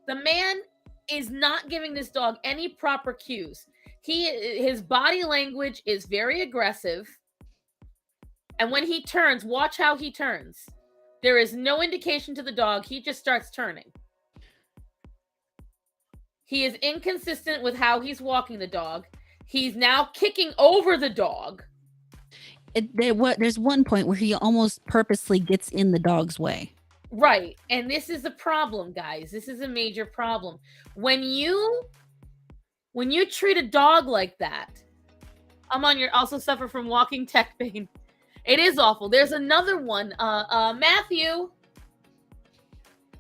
The man is not giving this dog any proper cues. His body language is very aggressive. And when he turns, watch how he turns. There is no indication to the dog. He just starts turning. He is inconsistent with how he's walking the dog. He's now kicking over the dog. There's one point where he almost purposely gets in the dog's way. Right. And this is a problem, guys. This is a major problem. When you treat a dog like that, also suffer from walking tech pain. It is awful. There's another one. Matthew,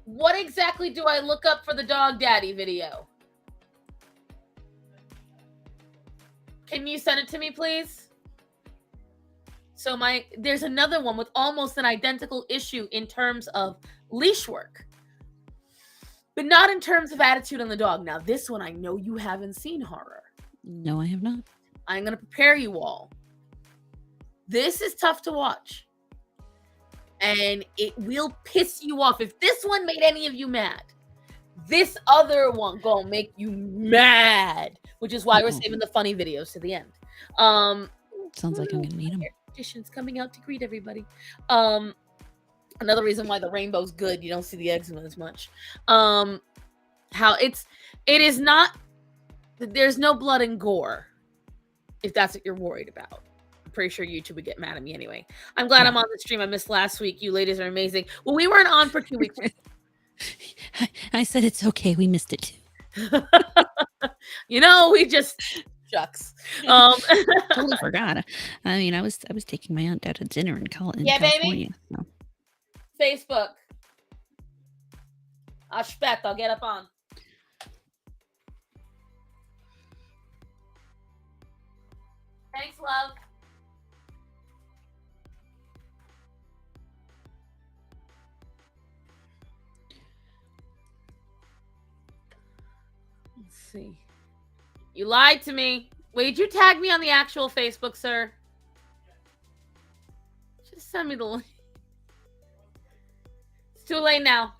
what exactly do I look up for the dog daddy video? Can you send it to me, please? So there's another one with almost an identical issue in terms of leash work, but not in terms of attitude on the dog. Now, this one I know you haven't seen, Horror. No, I have not. I'm going to prepare you all. This is tough to watch, and it will piss you off. If this one made any of you mad, this other one gonna make you mad, which is why we're saving the funny videos to the end. Sounds like I'm gonna need them. Editions coming out to greet everybody. Another reason why the rainbow's good. You don't see the eczema as much. It is not. There's no blood and gore. If that's what you're worried about. I'm pretty sure YouTube would get mad at me anyway. I'm glad I'm on the stream. I missed last week. You ladies are amazing. Well, we weren't on for 2 weeks. I said it's okay. We missed it too. We just Shucks. Totally forgot. I mean, I was taking my aunt out to dinner in Yeah, California. baby. So. Facebook. I'll get up on. Thanks, love. Let's see. You lied to me. Wait, did you tag me on the actual Facebook, sir? Just send me the link. It's too late now.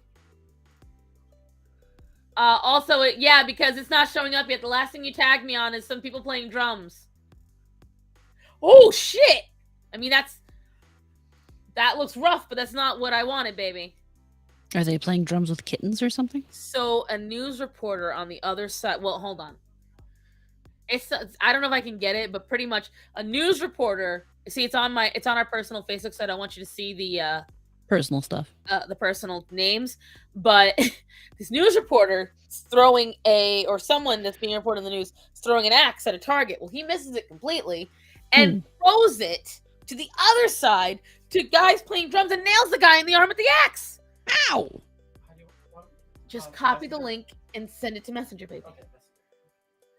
Also, yeah, because it's not showing up yet. The last thing you tagged me on is some people playing drums. Oh, shit! I mean, that looks rough, but that's not what I wanted, baby. Are they playing drums with kittens or something? So, a news reporter on the other side... Well, hold on. I don't know if I can get it, but pretty much a news reporter... See, it's on our personal Facebook site. I want you to see the... personal stuff. The personal names. But this news reporter is throwing or someone that's being reported in the news is throwing an axe at a target. Well, he misses it completely and throws it to the other side to guys playing drums and nails the guy in the arm with the axe. Ow! Just copy the link and send it to Messenger, baby.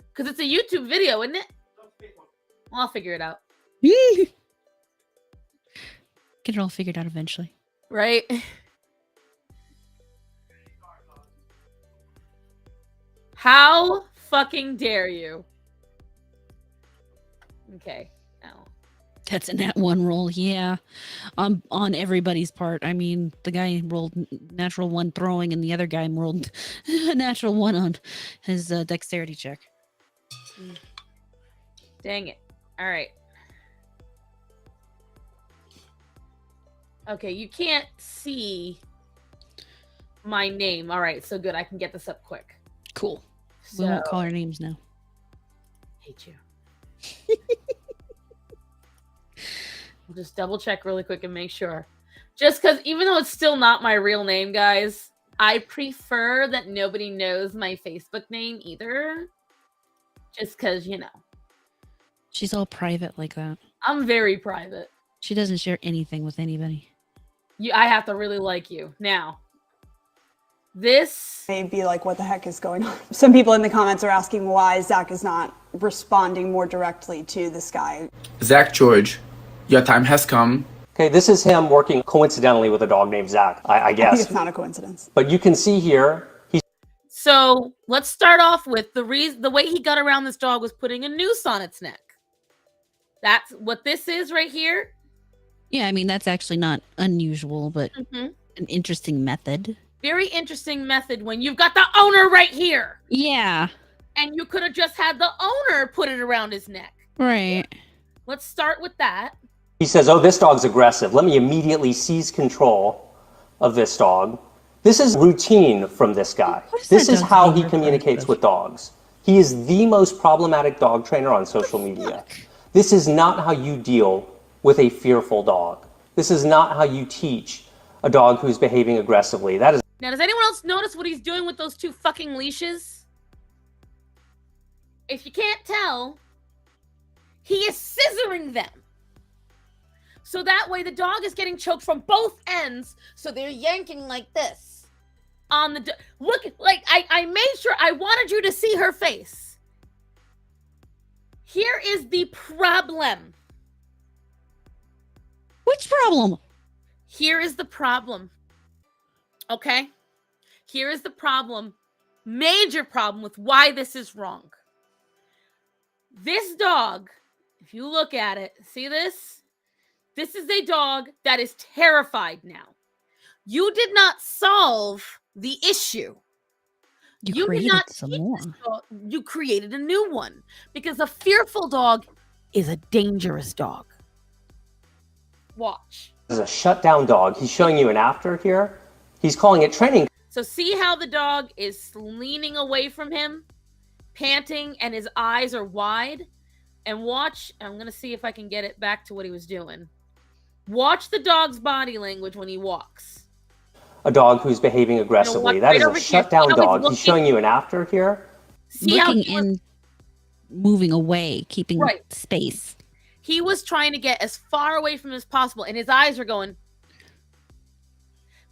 Because it's a YouTube video, isn't it? Well, I'll figure it out. Get it all figured out eventually. Right? How fucking dare you? Okay. Now. That's a nat 1 roll, yeah. On everybody's part. I mean, the guy rolled natural 1 throwing, and the other guy rolled a natural 1 on his dexterity check. Dang it. All right. Okay, you can't see my name. All right, so good. I can get this up quick. Cool. We won't call our names now. Hate you. We'll just double check really quick and make sure. Just because even though it's still not my real name, guys, I prefer that nobody knows my Facebook name either. Just because, you know. She's all private like that. I'm very private. She doesn't share anything with anybody. I have to really like you. Now, this may be like, what the heck is going on? Some people in the comments are asking why Zach is not responding more directly to this guy. Zach George, your time has come. Okay, this is him working coincidentally with a dog named Zach, I guess. I think it's not a coincidence. But you can see here, So let's start off with the way he got around this dog was putting a noose on its neck. That's what this is right here. Yeah, I mean, that's actually not unusual, but an interesting method. Very interesting method when you've got the owner right here. Yeah. And you could have just had the owner put it around his neck. Right. Let's start with that. he says, oh, this dog's aggressive. Let me immediately seize control of this dog. This is routine from this guy. This is how he communicates with dogs. He is the most problematic dog trainer on social media. This is not how you deal with a fearful dog. This is not how you teach a dog who's behaving aggressively. That is. Now, does anyone else notice what he's doing with those 2 fucking leashes? If you can't tell, he is scissoring them. So that way the dog is getting choked from both ends, so they're yanking like this. On the look, like I made sure I wanted you to see her face. Here is the problem. Which problem? Here is the problem. Okay? Here is the problem. Major problem with why this is wrong. This dog, if you look at it, see this? This is a dog that is terrified now. You did not solve the issue. You did not some teach more. this dog. You created a new one because a fearful dog is a dangerous dog. Watch. This is a shutdown dog. He's showing you an after here. He's calling it training. So see how the dog is leaning away from him, panting, and his eyes are wide? And watch, I'm going to see if I can get it back to what he was doing. Watch the dog's body language when he walks. A dog who's behaving aggressively. That is a shutdown dog. He's showing you an after here. See how moving away, keeping Right. space. He was trying to get as far away from him as possible, and his eyes were going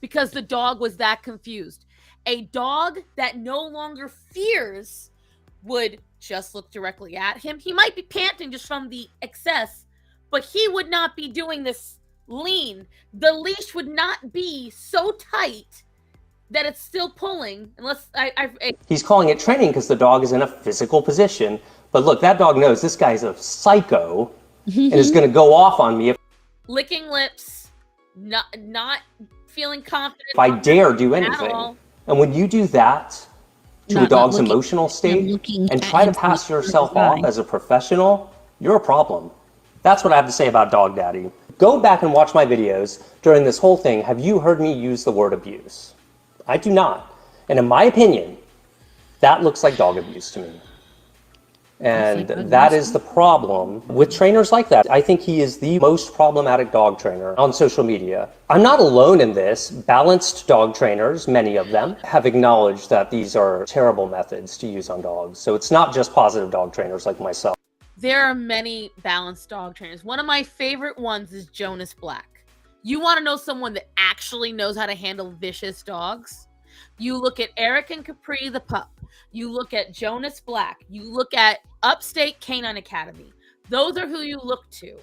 because the dog was that confused. A dog that no longer fears would just look directly at him. He might be panting just from the excess, but he would not be doing this lean. The leash would not be so tight that it's still pulling unless He's calling it training because the dog is in a physical position. But look, that dog knows this guy's a psycho and is going to go off on me licking lips, not feeling confident if I dare do at anything. all. And when you do that to a Not dog's looking- emotional state looking and at try to him pass with yourself his eye. off as a professional, you're a problem. That's what I have to say about Dog Daddy. Go back and watch my videos during this whole thing. Have you heard me use the word abuse? I do not. And in my opinion, that looks like dog abuse to me. And that is the problem with trainers like that. I think he is the most problematic dog trainer on social media. I'm not alone in this. Balanced dog trainers, many of them, have acknowledged that these are terrible methods to use on dogs. So it's not just positive dog trainers like myself. There are many balanced dog trainers. One of my favorite ones is Jonas Black. You want to know someone that actually knows how to handle vicious dogs? You look at Eric and Capri the pup. You look at Jonas Black. You look at Upstate Canine Academy. Those are who you look to.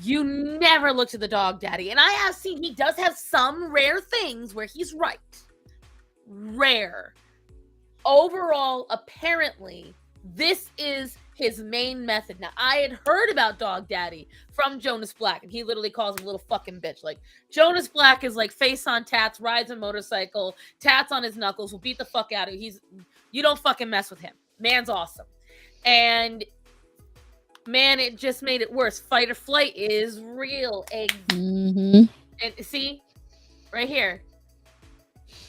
You never look to the Dog Daddy. And I have seen he does have some rare things where he's right. Rare. Overall, apparently, this is his main method. Now, I had heard about Dog Daddy from Jonas Black, and he literally calls him a little fucking bitch. Like, Jonas Black is like face on tats, rides a motorcycle, tats on his knuckles, will beat the fuck out of you. You don't fucking mess with him. Man's awesome. And man, it just made it worse. Fight or flight is real. And see, right here.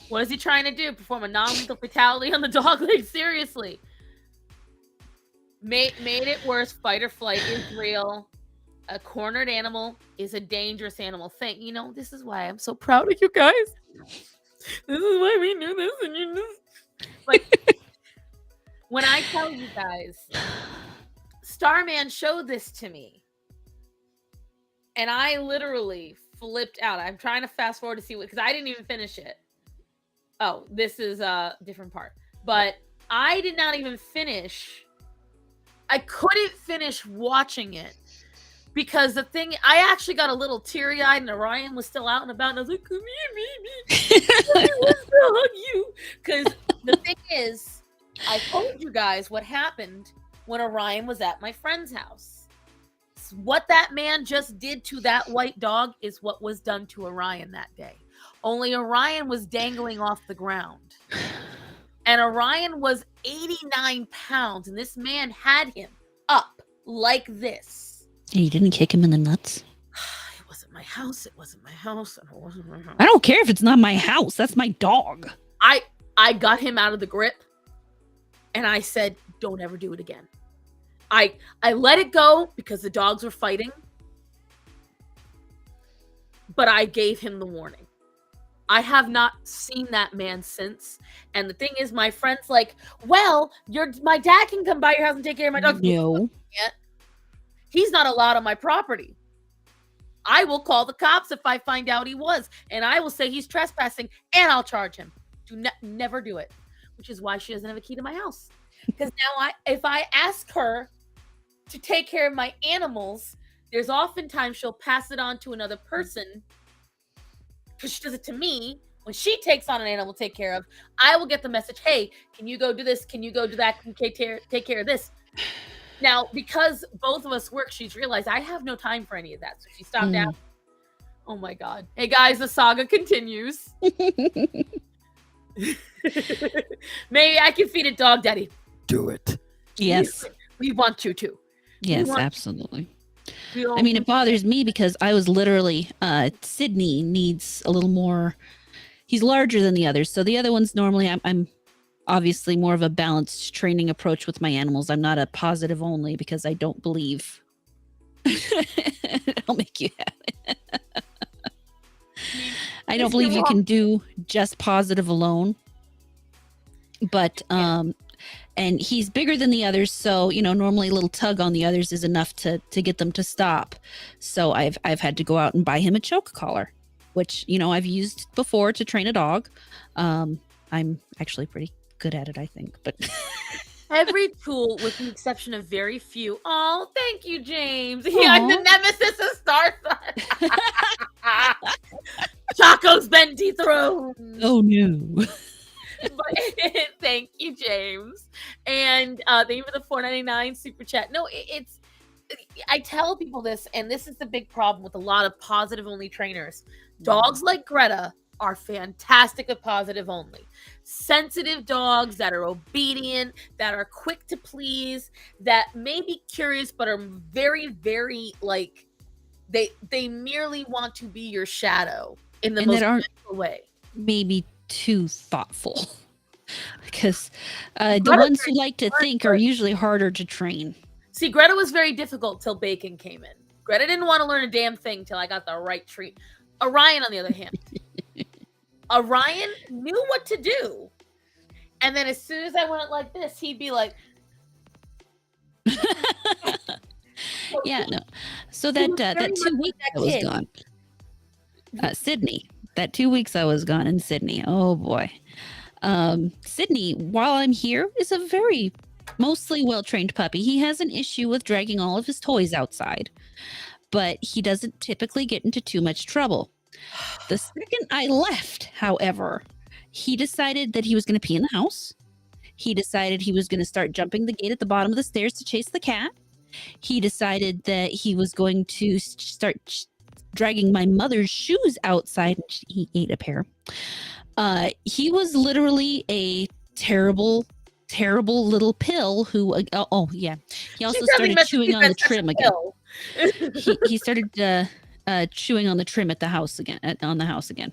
What is he trying to do? Perform a non-lethal fatality on the dog? Like, seriously. Made it worse. Fight or flight is real. A cornered animal is a dangerous animal. This is why I'm so proud of you guys. This is why we knew this, and you knew. Like, when I tell you guys, Starman showed this to me, and I literally flipped out. I'm trying to fast forward to see because I didn't even finish it. Oh, this is a different part. But I did not even finish. I couldn't finish watching it because I actually got a little teary-eyed and Orion was still out and about and I was like, come here, baby. I want to hug you. Because the thing is, I told you guys what happened when Orion was at my friend's house. What that man just did to that white dog is what was done to Orion that day. Only Orion was dangling off the ground. And Orion was 89 pounds, and this man had him up like this. And you didn't kick him in the nuts? It wasn't my house. It wasn't my house. It wasn't my house. I don't care if it's not my house. That's my dog. I got him out of the grip, and I said, don't ever do it again. I let it go because the dogs were fighting, but I gave him the warning. I have not seen that man since. And the thing is, my friend's like, well, my dad can come by your house and take care of my dog. No. He's not allowed on my property. I will call the cops if I find out he was. And I will say he's trespassing and I'll charge him. Never do it. Which is why she doesn't have a key to my house. Because now if I ask her to take care of my animals, there's oftentimes she'll pass it on to another person. Because she does it to me. When she takes on an animal to take care of, I will get the message, hey, can you go do this? Can you go do that? Can you take care of this? Now, because both of us work, she's realized I have no time for any of that. So she stopped out. Oh my God. Hey guys, the saga continues. Maybe I can feed a Dog Daddy. Do it. Yes. We want you to. Yes, absolutely. I mean, it bothers me because I was literally, Sydney needs a little more, he's larger than the others. So the other ones, normally I'm obviously more of a balanced training approach with my animals. I'm not a positive only because I don't believe. I'll make you happy. I don't believe you can do just positive alone. But, and he's bigger than the others. So, normally a little tug on the others is enough to get them to stop. So I've had to go out and buy him a choke collar, which, I've used before to train a dog. I'm actually pretty good at it, I think, but Every tool, with the exception of very few. Oh, thank you, James. I'm the nemesis of Star Son. Chaco's been dethroned. Oh no. But thank you, James. And thank you for the $4.99 super chat. No, it's I tell people this, and this is the big problem with a lot of positive only trainers. Dogs like Greta are fantastic at positive only. Sensitive dogs that are obedient, that are quick to please, that may be curious but are very, very like they merely want to be your shadow in the most gentle way. Maybe too thoughtful. Because the ones who like to think are usually harder to train. See, Greta was very difficult till Bacon came in. Greta didn't want to learn a damn thing till I got the right treat. Orion, on the other hand, Orion knew what to do. And then as soon as I went like this, he'd be like... Yeah, no. So that 2 weeks I was gone. Sydney. That 2 weeks I was gone in Sydney. Oh, boy. Sydney, while I'm here, is a very mostly well-trained puppy. He has an issue with dragging all of his toys outside, but he doesn't typically get into too much trouble. The second I left, however, he decided that he was going to pee in the house. He decided he was going to start jumping the gate at the bottom of the stairs to chase the cat. He decided that he was going to start dragging my mother's shoes outside. He ate a pair. He was literally a terrible, terrible little pill who, yeah. He also started chewing on the trim again. He started chewing on the trim at the house again, on the house again.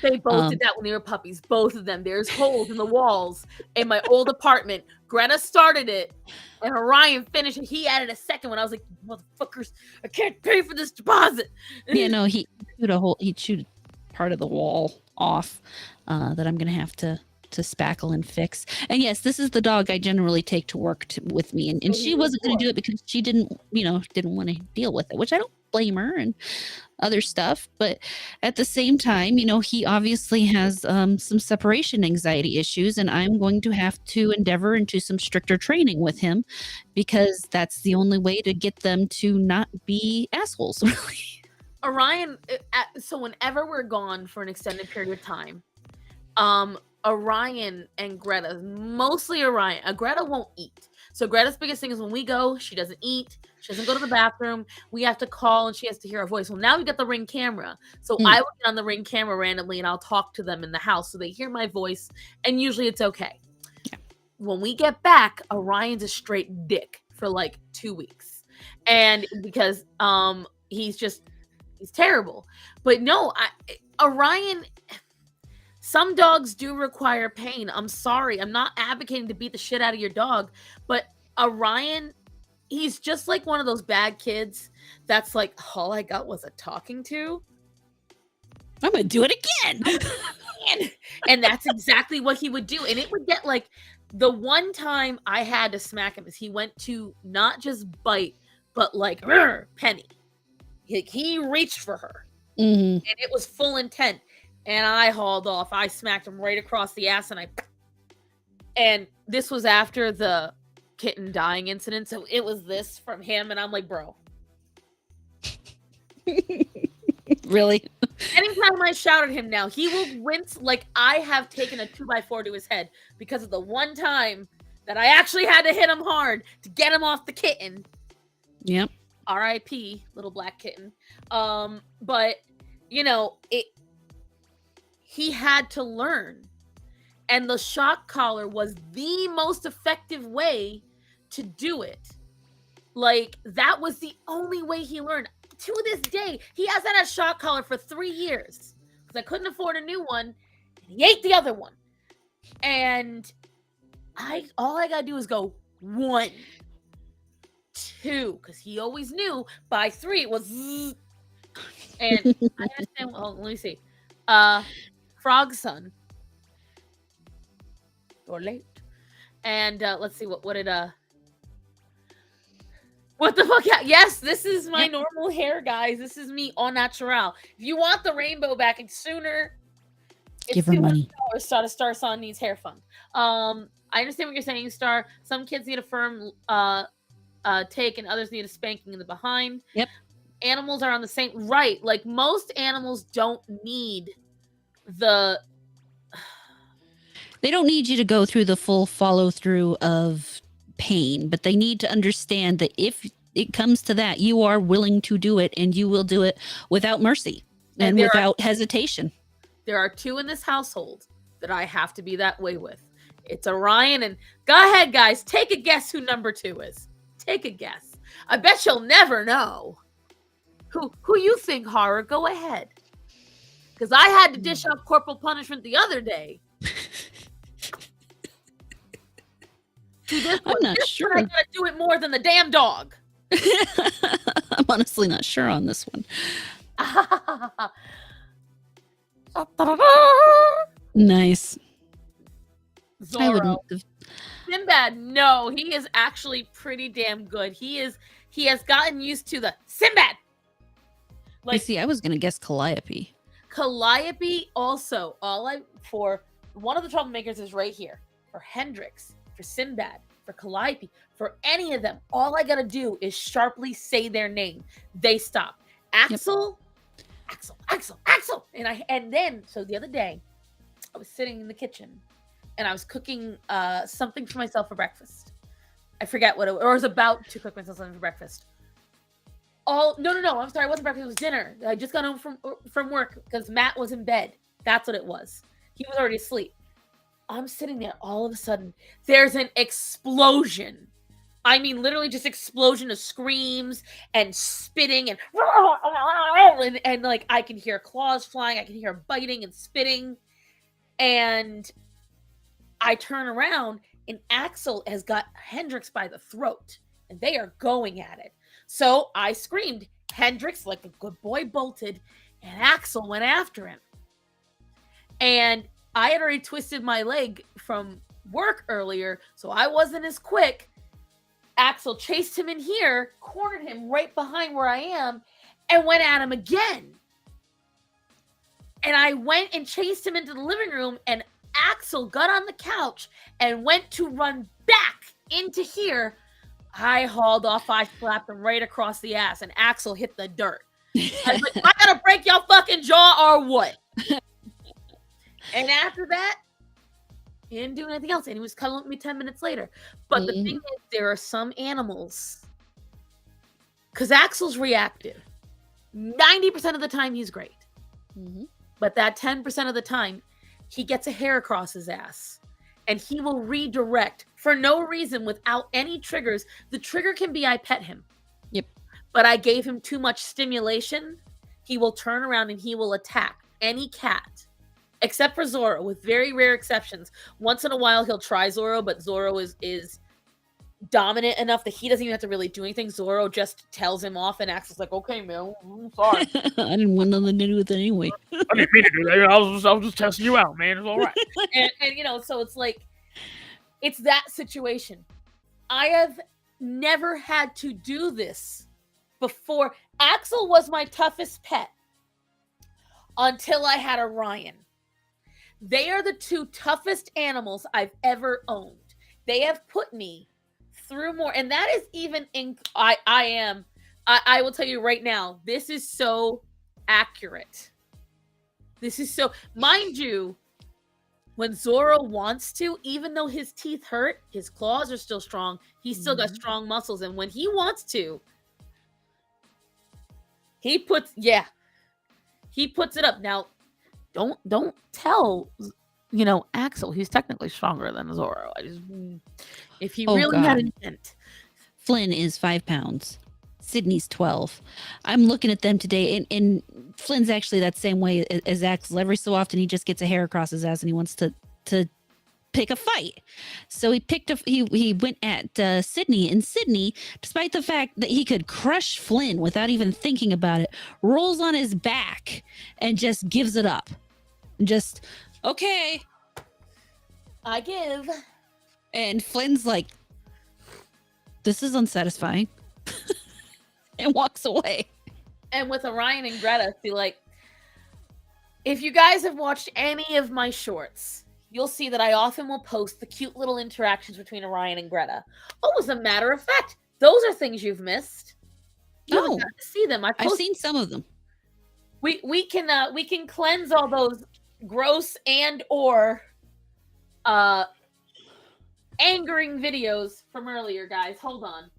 They both did that when they were puppies. Both of them. There's holes in the walls in my old apartment. Greta started it, and Orion finished it. He added a second one. I was like, motherfuckers, I can't pay for this deposit. Yeah, no, he chewed part of the wall off that I'm gonna have to spackle and fix. And yes, this is the dog I generally take to work with me, and she wasn't going to do it because she didn't want to deal with it, which I don't blame her and other stuff. But at the same time, he obviously has some separation anxiety issues, and I'm going to have to endeavor into some stricter training with him because that's the only way to get them to not be assholes. Really. Orion, so whenever we're gone for an extended period of time, Orion and Greta, mostly Orion. Greta won't eat. So Greta's biggest thing is when we go, she doesn't eat. She doesn't go to the bathroom. We have to call and she has to hear our voice. Well, now we got the Ring camera. So I will get on the Ring camera randomly and I'll talk to them in the house so they hear my voice. And usually it's okay. Yeah. When we get back, Orion's a straight dick for like 2 weeks. And because he's terrible. But no, Orion... Some dogs do require pain. I'm sorry. I'm not advocating to beat the shit out of your dog. But Orion, he's just like one of those bad kids that's like, all I got was a talking to. I'm going to do it again. And that's exactly what he would do. And it would get like, the one time I had to smack him is he went to not just bite, but like, Penny. He reached for her. Mm-hmm. And it was full intent. And I hauled off. I smacked him right across the ass, and this was after the kitten dying incident. So it was this from him, and I'm like, bro. Really? Anytime I shout at him now, he will wince like I have taken a 2x4 to his head because of the one time that I actually had to hit him hard to get him off the kitten. Yep. R.I.P. little black kitten. But he had to learn. And the shock collar was the most effective way to do it. Like, that was the only way he learned. To this day, he has had a shock collar for 3 years. Because I couldn't afford a new one. And he ate the other one. And all I gotta do is go 1, 2. Because he always knew by 3 it was zzz. And I understand. Well, let me see. Frog son. Or late. And let's see what did what the fuck? Yes, this is my normal hair, guys. This is me au natural. If you want the rainbow back sooner, Give her money. Star Son needs hair fund. I understand what you're saying, Star. Some kids need a firm take, and others need a spanking in the behind. Yep. Animals are on the same right. Like most animals don't need the. They don't need you to go through the full follow through of pain, but they need to understand that if it comes to that, you are willing to do it, and you will do it without mercy and without hesitation. There are 2 in this household that I have to be that way with. It's Orion, and go ahead, guys. Take a guess who number 2 is. Take a guess. I bet you'll never know. Who you think, Horror? Go ahead. Because I had to dish out corporal punishment the other day. I'm not sure. I gotta do it more than the damn dog. I'm honestly not sure on this one. Nice. Zorro. I wouldn't have. Sinbad, no, he is actually pretty damn good. He has gotten used to the Sinbad. Like, see, I was gonna guess Calliope. Calliope also. For one of the troublemakers is right here. For Hendrix, for Sinbad, for Calliope, for any of them, all I gotta do is sharply say their name. They stop. Axel, Axel. And then the other day, I was sitting in the kitchen and I was cooking something for myself for breakfast. I forget what it was, or I was about to cook myself something for breakfast. No, I'm sorry, it wasn't breakfast, it was dinner. I just got home from work because Matt was in bed. That's what it was. He was already asleep. I'm sitting there, all of a sudden, there's an explosion. I mean, literally just explosion of screams and spitting and like I can hear claws flying, I can hear biting and spitting. And I turn around and Axel has got Hendrix by the throat and they are going at it. So I screamed. Hendrix, like a good boy, bolted, and Axel went after him. And I had already twisted my leg from work earlier, so I wasn't as quick. Axel chased him in here, cornered him right behind where I am, and went at him again. And I went and chased him into the living room, and Axel got on the couch and went to run back into here. I hauled off, I slapped him right across the ass, and Axel hit the dirt. I was like, I gotta break your fucking jaw or what? And after that, he didn't do anything else, and he was cuddling with me 10 minutes later. But the thing is, there are some animals, because Axel's reactive. 90% of the time, he's great. But that 10% of the time, he gets a hair across his ass. And he will redirect for no reason without any triggers. The trigger can be I pet him. Yep. But I gave him too much stimulation. He will turn around and he will attack any cat. Except for Zorro, with very rare exceptions. Once in a while, he'll try Zorro, but Zorro is dominant enough that he doesn't even have to really do anything. Zorro just tells him off, and Axel's like, okay, man, I'm sorry. I didn't want nothing to do with it anyway. I didn't mean to do that. I was just testing you out, man. It's all right. and so it's like, it's that situation. I have never had to do this before. Axel was my toughest pet until I had Orion. They are the 2 toughest animals I've ever owned. They have put me through more, and that is even in I will tell you right now, this is so accurate. This is so, mind you, when Zorro wants to, even though his teeth hurt, his claws are still strong. He's still got strong muscles, and when he wants to, he puts it up. Now, don't tell, Axel, he's technically stronger than Zorro. If he really had intent. Flynn is 5 pounds. Sydney's 12. I'm looking at them today, and Flynn's actually that same way as Axel. Every so often, he just gets a hair across his ass, and he wants to pick a fight. So he went at Sydney, and Sydney, despite the fact that he could crush Flynn without even thinking about it, rolls on his back and just gives it up. Just, okay. I give. And Flynn's like, this is unsatisfying. And walks away. And with Orion and Greta, see, like, if you guys have watched any of my shorts, you'll see that I often will post the cute little interactions between Orion and Greta. Oh, as a matter of fact, those are things you've missed. You haven't got to see them. I've seen some of them. We can cleanse all those gross and or angering videos from earlier, guys. Hold on.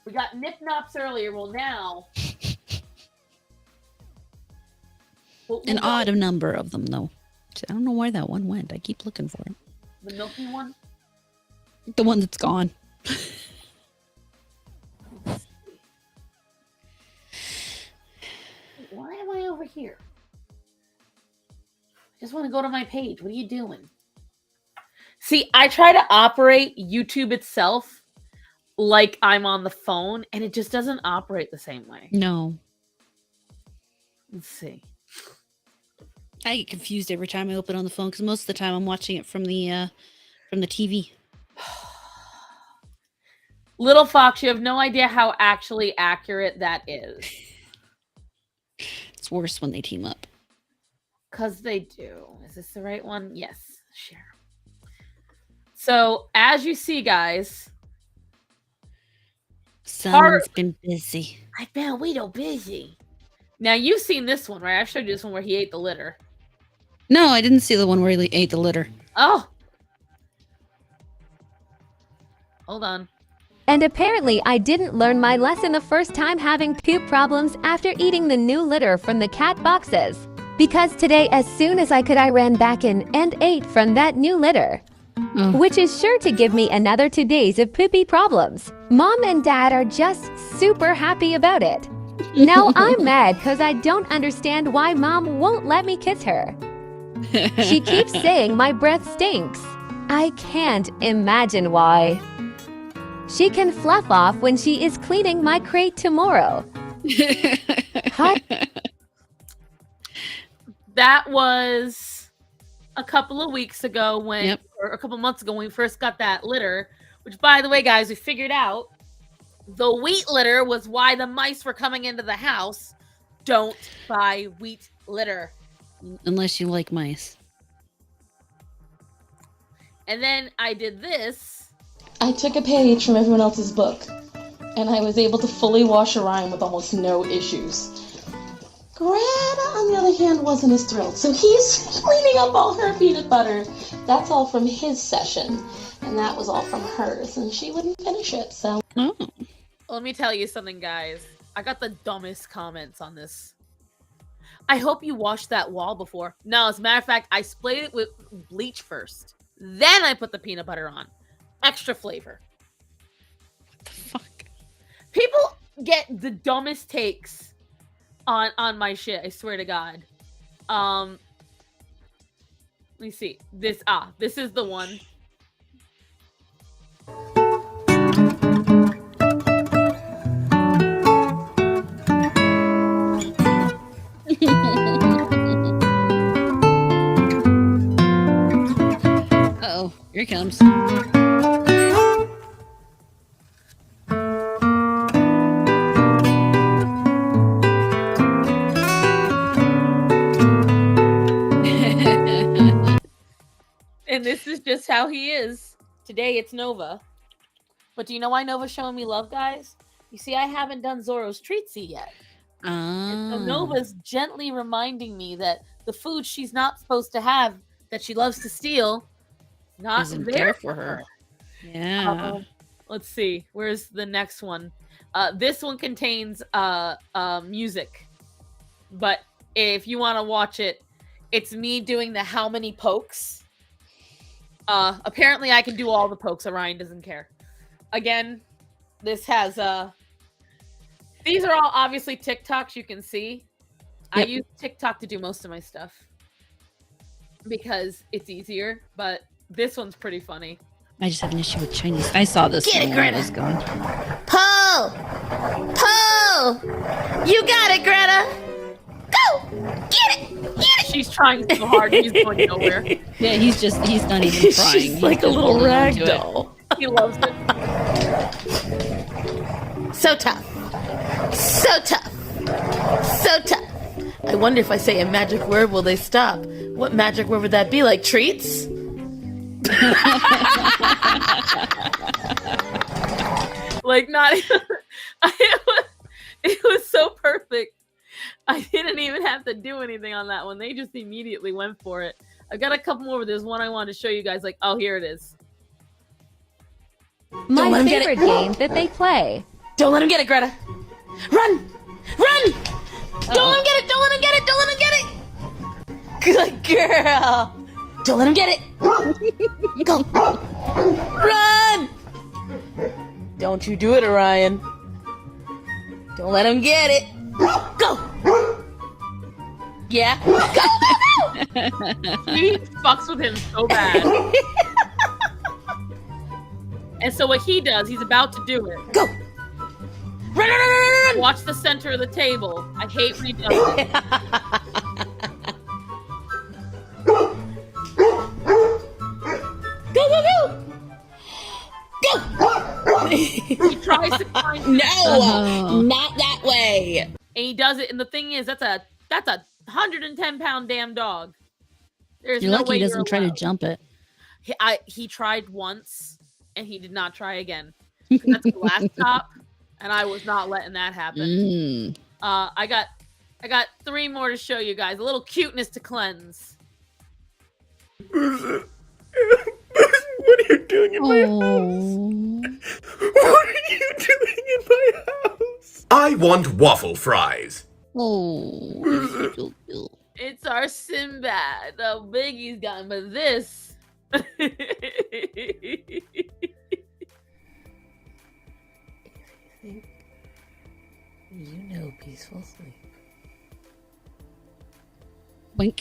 We got nip nops earlier. Well, now an odd number of them, though. I don't know why that one went. I keep looking for it. The milky one? The one that's gone. Why am I over here? I just want to go to my page. What are you doing? See, I try to operate YouTube itself like I'm on the phone, and it just doesn't operate the same way. No. Let's see. I get confused every time I open on the phone because most of the time I'm watching it from the TV. Little Fox, you have no idea how actually accurate that is. It's worse when they team up. Because they do. Is this the right one? Yes. Share. So, as you see, guys, Someone's been busy. I've been a little busy. Now, you've seen this one, right? I've showed you this one where he ate the litter. No, I didn't see the one where he ate the litter. Oh. Hold on. And apparently I didn't learn my lesson the first time having poop problems after eating the new litter from the cat boxes. Because today, as soon as I could, I ran back in and ate from that new litter. Which is sure to give me another 2 days of poopy problems. Mom and Dad are just super happy about it. Now I'm mad because I don't understand why Mom won't let me kiss her. She keeps saying my breath stinks. I can't imagine why. She can fluff off when she is cleaning my crate tomorrow. That was a couple of weeks ago when, or a couple months ago when we first got that litter, which, by the way, guys, we figured out the wheat litter was why the mice were coming into the house. Don't buy wheat litter. Unless you like mice. And then I did this. I took a page from everyone else's book, and I was able to fully wash Orion with almost no issues. Greta, on the other hand, wasn't as thrilled, so he's cleaning up all her peanut butter. That's all from his session, and that was all from hers, and she wouldn't finish it, so... Well, let me tell you something, guys. I got the dumbest comments on this. I hope you washed that wall before. No, as a matter of fact, I sprayed it with bleach first. Then I put the peanut butter on. Extra flavor. What the fuck? People get the dumbest takes on my shit, I swear to God. Let me see. This is the one. Uh-oh, here it comes. And this is just how he is. Today it's Nova. But do you know why Nova's showing me love, guys? You see, I haven't done Zoro's treatsy yet. And so Nova's gently reminding me that the food she's not supposed to have, that she loves to steal, not Isn't there for her. Yeah. Let's see. Where's the next one? This one contains music. But if you want to watch it, it's me doing the how many pokes. Apparently I can do all the pokes. Orion doesn't care. Again, this has these are all obviously TikToks you can see. Yep. I use TikTok to do most of my stuff because it's easier, but this one's pretty funny. I just have an issue with Chinese. I saw this Get one it, when I Greta. was gone. Pull! You got it, Greta! Go! She's trying so hard. He's going nowhere. Yeah, he's not even trying. She's like a little rag doll. He loves it. So tough. So tough. So tough. I wonder if I say a magic word, will they stop? What magic word would that be? Like treats? Like not even, it was so perfect. I didn't even have to do anything on that one. They just immediately went for it. I've got a couple more, but there's one I wanted to show you guys. Like, oh, here it is. My favorite game that they play. Don't let him get it, Greta. Run! Run! Don't let him get it! Don't let him get it! Don't let him get it! Good girl! Don't let him get it! Go! Run! Don't you do it, Orion. Don't let him get it. Go! Yeah? Go, go, go! He fucks with him so bad. And so what he does, he's about to do it. Go! Run, run, run, run, run! Watch the center of the table. I hate when he does it. Go, go, go! Go! He tries to find No! Not that way! and he does it, and the thing is, that's a 110-pound damn dog. There's You're no lucky way he doesn't try to jump it. He tried once, and he did not try again. That's the last top, and I was not letting that happen. I got 3 more to show you guys. A little cuteness to cleanse. What are you doing in my house? What are you doing in my house? I want waffle fries. Oh. It's our Sinbad. Oh, Biggie's gone, but this. You know peaceful sleep. Wink.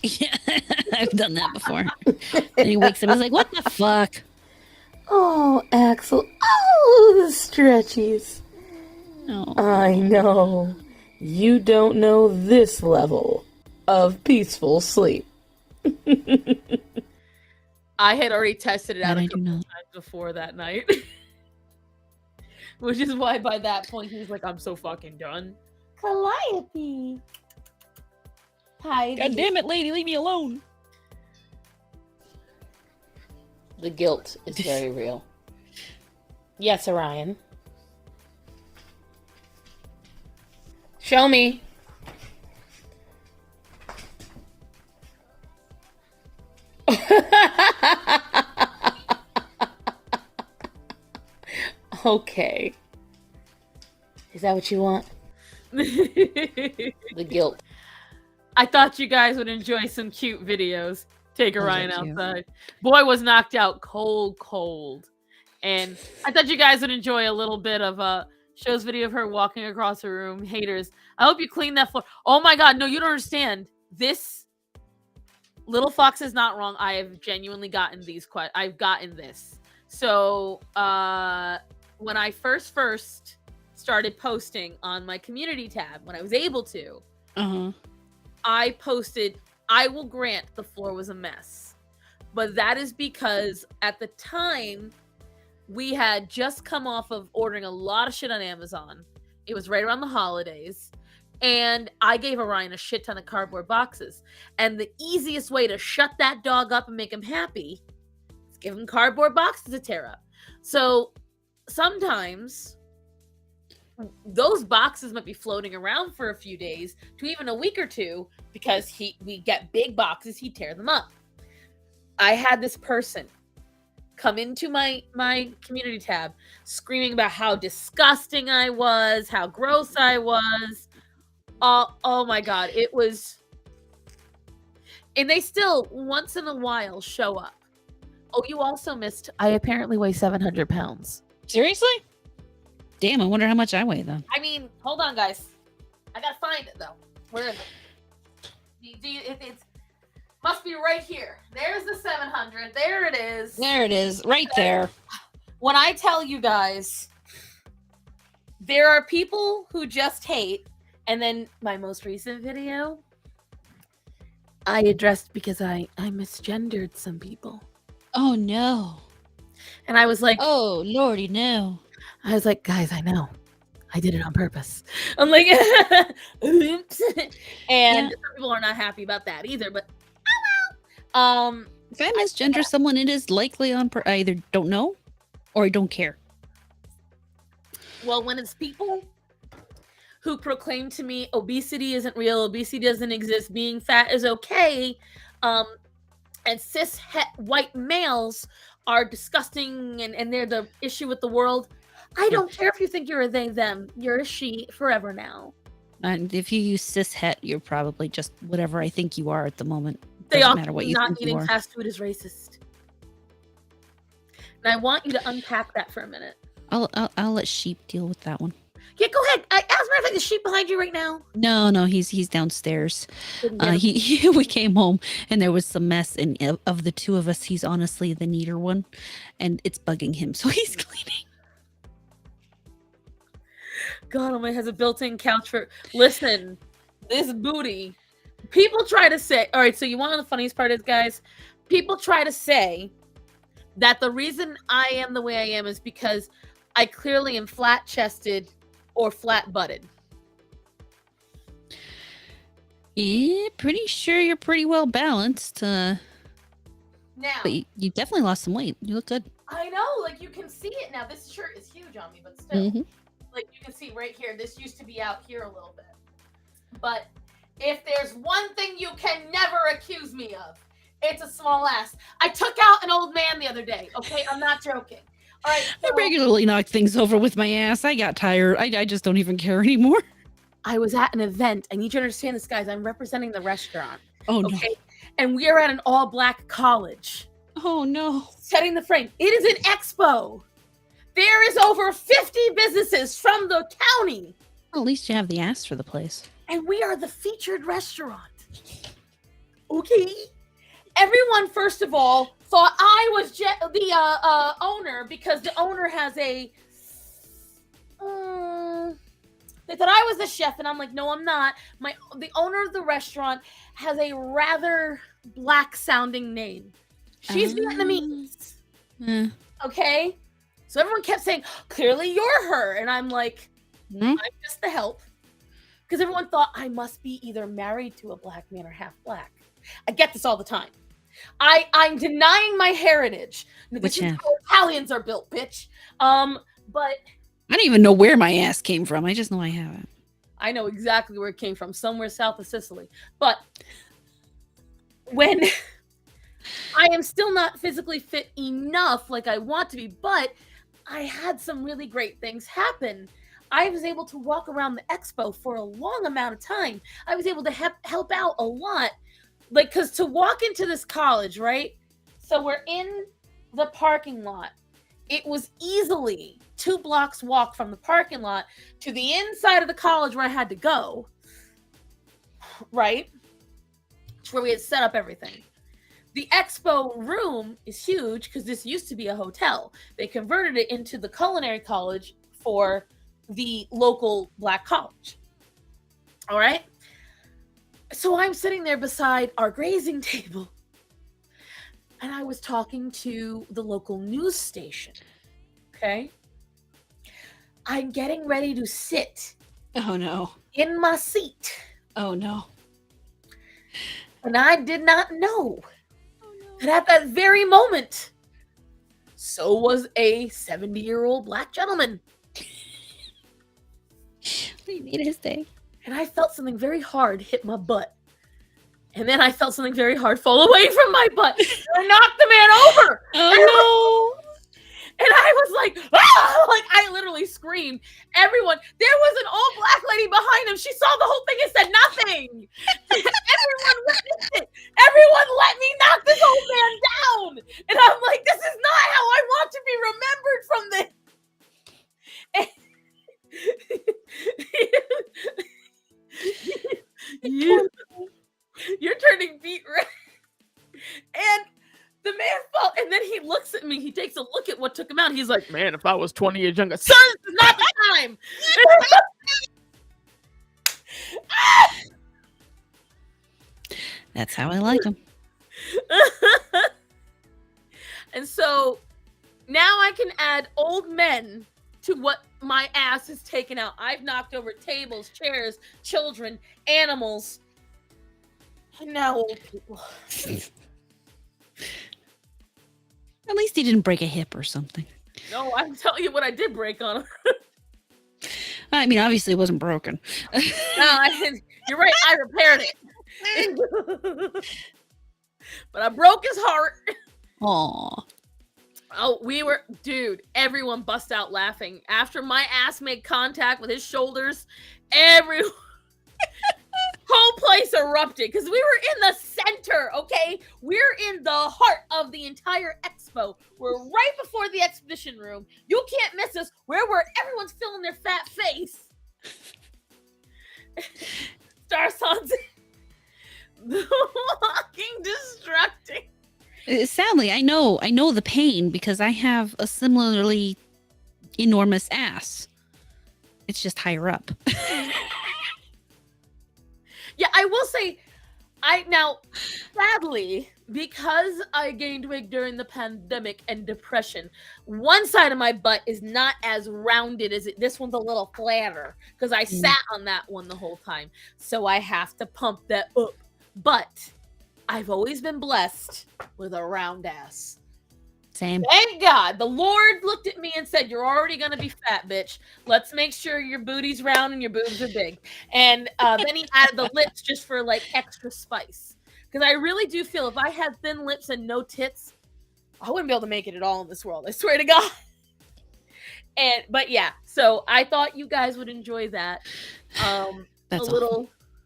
I've done that before. And he wakes up, he's like, what the fuck? Oh, Axel. Oh, the stretchies. No. I know. You don't know this level of peaceful sleep. I had already tested it out That a I do couple not. times before that night. Which is why by that point he was like, I'm so fucking done. Calliope. Hi. God damn it, lady, leave me alone. The guilt is very real. Yes, Orion. Show me. Okay. Is that what you want? The guilt. I thought you guys would enjoy some cute videos. Take Orion thank you. outside. Boy was knocked out cold. And I thought you guys would enjoy a little bit of Show's video of her walking across her room. Haters. I hope you clean that floor. Oh my god, no, you don't understand. This Little Fox is not wrong. I have genuinely gotten these I've gotten this. So when I first started posting on my community tab, when I was able to, I posted, I will grant the floor was a mess. But that is because at the time, we had just come off of ordering a lot of shit on Amazon. It was right around the holidays. And I gave Orion a shit ton of cardboard boxes. And the easiest way to shut that dog up and make him happy is give him cardboard boxes to tear up. So sometimes those boxes might be floating around for a few days to even a week or two because we get big boxes, he'd tear them up. I had this person come into my community tab screaming about how disgusting I was, how gross I was. Oh my god, it was. And they still once in a while show up. Oh, you also missed. I apparently weigh 700 pounds. Seriously? Damn, I wonder how much I weigh then. I mean, hold on, guys. I gotta find it though. Where is it? It must be right here. There's the 700. There it is. There it is, right there. When I tell you guys, there are people who just hate, and then my most recent video, I addressed because I misgendered some people. Oh no. And I was like, oh lordy, no. I was like, guys, I know. I did it on purpose. I'm like, oops. And some people are not happy about that either, but oh well. If I misgender someone, it is likely on I either don't know or I don't care. Well, when it's people who proclaim to me obesity isn't real, obesity doesn't exist, being fat is okay, and cis white males are disgusting and they're the issue with the world, I don't care if you think you're a they, them. You're a she forever now. And if you use cis het, you're probably just whatever I think you are at the moment. They Doesn't all matter what you not think you eating are. fast food is racist. And I want you to unpack that for a minute. I'll let Sheep deal with that one. Yeah, go ahead. As a matter of fact, the sheep behind you right now. No, he's downstairs. We came home and there was some mess, and of the two of us, he's honestly the neater one, and it's bugging him, so he's cleaning. God, Almighty has a built-in couch for. Listen, this booty. People try to say. All right, so you want to know the funniest part is, guys, people try to say that the reason I am the way I am is because I clearly am flat-chested or flat-butted. Yeah, pretty sure you're pretty well balanced. Now, but you definitely lost some weight. You look good. I know, like you can see it now. This shirt is huge on me, but still, like you can see right here. This used to be out here a little bit. But if there's one thing you can never accuse me of, it's a small ass. I took out an old man the other day. Okay, I'm not joking. All right, so, I regularly knock things over with my ass. I got tired. I just don't even care anymore. I was at an event. I need you to understand this, guys. I'm representing the restaurant. Oh, okay? No. And we are at an all-black college. Oh, no. Setting the frame. It is an expo. There is over 50 businesses from the county. Well, at least you have the ass for the place. And we are the featured restaurant. Okay? Everyone, first of all, thought I was the owner because the owner has a... They thought I was the chef, and I'm like, no, I'm not. The owner of the restaurant has a rather black-sounding name. She's Vietnamese. Okay? So everyone kept saying, clearly you're her. And I'm like, I'm just the help. Because everyone thought I must be either married to a black man or half black. I get this all the time. I'm denying my heritage. This is how Italians are built, bitch. But I don't even know where my ass came from. I just know I have it. I know exactly where it came from, somewhere south of Sicily. But when I am still not physically fit enough like I want to be, but I had some really great things happen. I was able to walk around the expo for a long amount of time. I was able to help out a lot. Like, because to walk into this college, right? So we're in the parking lot. It was easily 2 blocks walk from the parking lot to the inside of the college where I had to go. Right? It's where we had set up everything. The expo room is huge because this used to be a hotel. They converted it into the culinary college for the local black college. All right? So I'm sitting there beside our grazing table, and I was talking to the local news station. Okay? I'm getting ready to sit. Oh, no. In my seat. Oh, no. And I did not know that at that very moment, so was a 70-year-old black gentleman. We made his day. And I felt something very hard hit my butt. And then I felt something very hard fall away from my butt. And I knocked the man over. Oh, no. And I was like, ah! Like I literally screamed. Everyone, there was an old black lady behind him. She saw the whole thing and said nothing. Everyone witnessed it. Everyone let me knock this old man down. And I'm like, this is not how I want to be remembered from this. You're turning beet red. And the man fell, and then he looks at me. He takes a look at what took him out. He's like, Man, if I was 20 years younger, son, this is not the time. That's how I like them. And so now I can add old men to what my ass has taken out. I've knocked over tables, chairs, children, animals, and now old people. At least he didn't break a hip or something. No, I can tell you what I did break on him. I mean, obviously it wasn't broken. No, you're right. I repaired it. But I broke his heart. Aw. Oh, dude, everyone bust out laughing. After my ass made contact with his shoulders, whole place erupted because we were in the center, okay? We're in the heart of the entire expo. We're right before the exhibition room. You can't miss us. Where everyone's filling their fat face. Star Son's walking destructing. Sadly, I know the pain because I have a similarly enormous ass. It's just higher up. Yeah, I will say, sadly, because I gained weight during the pandemic and depression, one side of my butt is not as rounded as it. This one's a little flatter because I sat on that one the whole time. So I have to pump that up. But I've always been blessed with a round ass. Same. Thank God. The Lord looked at me and said, "You're already going to be fat, bitch. Let's make sure your booty's round and your boobs are big." And then he added the lips just for like extra spice. Because I really do feel if I had thin lips and no tits, I wouldn't be able to make it at all in this world. I swear to God. But yeah, so I thought you guys would enjoy that. That's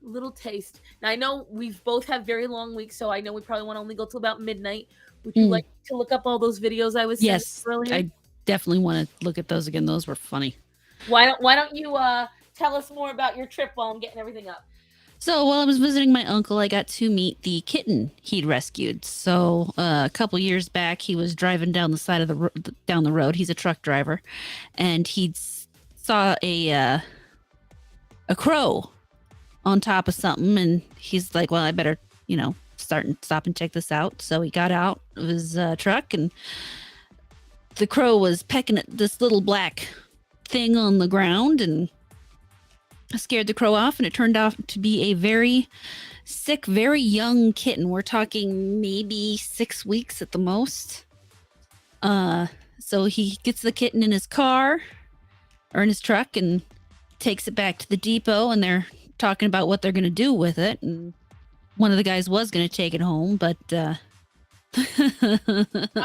Little taste. Now I know we've both had very long weeks, so I know we probably want to only go till about midnight. Would you like to look up all those videos I was sending earlier? I definitely want to look at those again. Those were funny. Why don't you tell us more about your trip while I'm getting everything up? So while I was visiting my uncle, I got to meet the kitten he'd rescued. So a couple years back, he was driving down the side of down the road. He's a truck driver, and he saw a crow on top of something, and he's like, "Well, I better, stop and check this out." So he got out of his truck, and the crow was pecking at this little black thing on the ground, and scared the crow off, and it turned out to be a very sick, very young kitten. We're talking maybe 6 weeks at the most. So he gets the kitten in his car or in his truck and takes it back to the depot, and they're talking about what they're going to do with it. And one of the guys was going to take it home, but I'm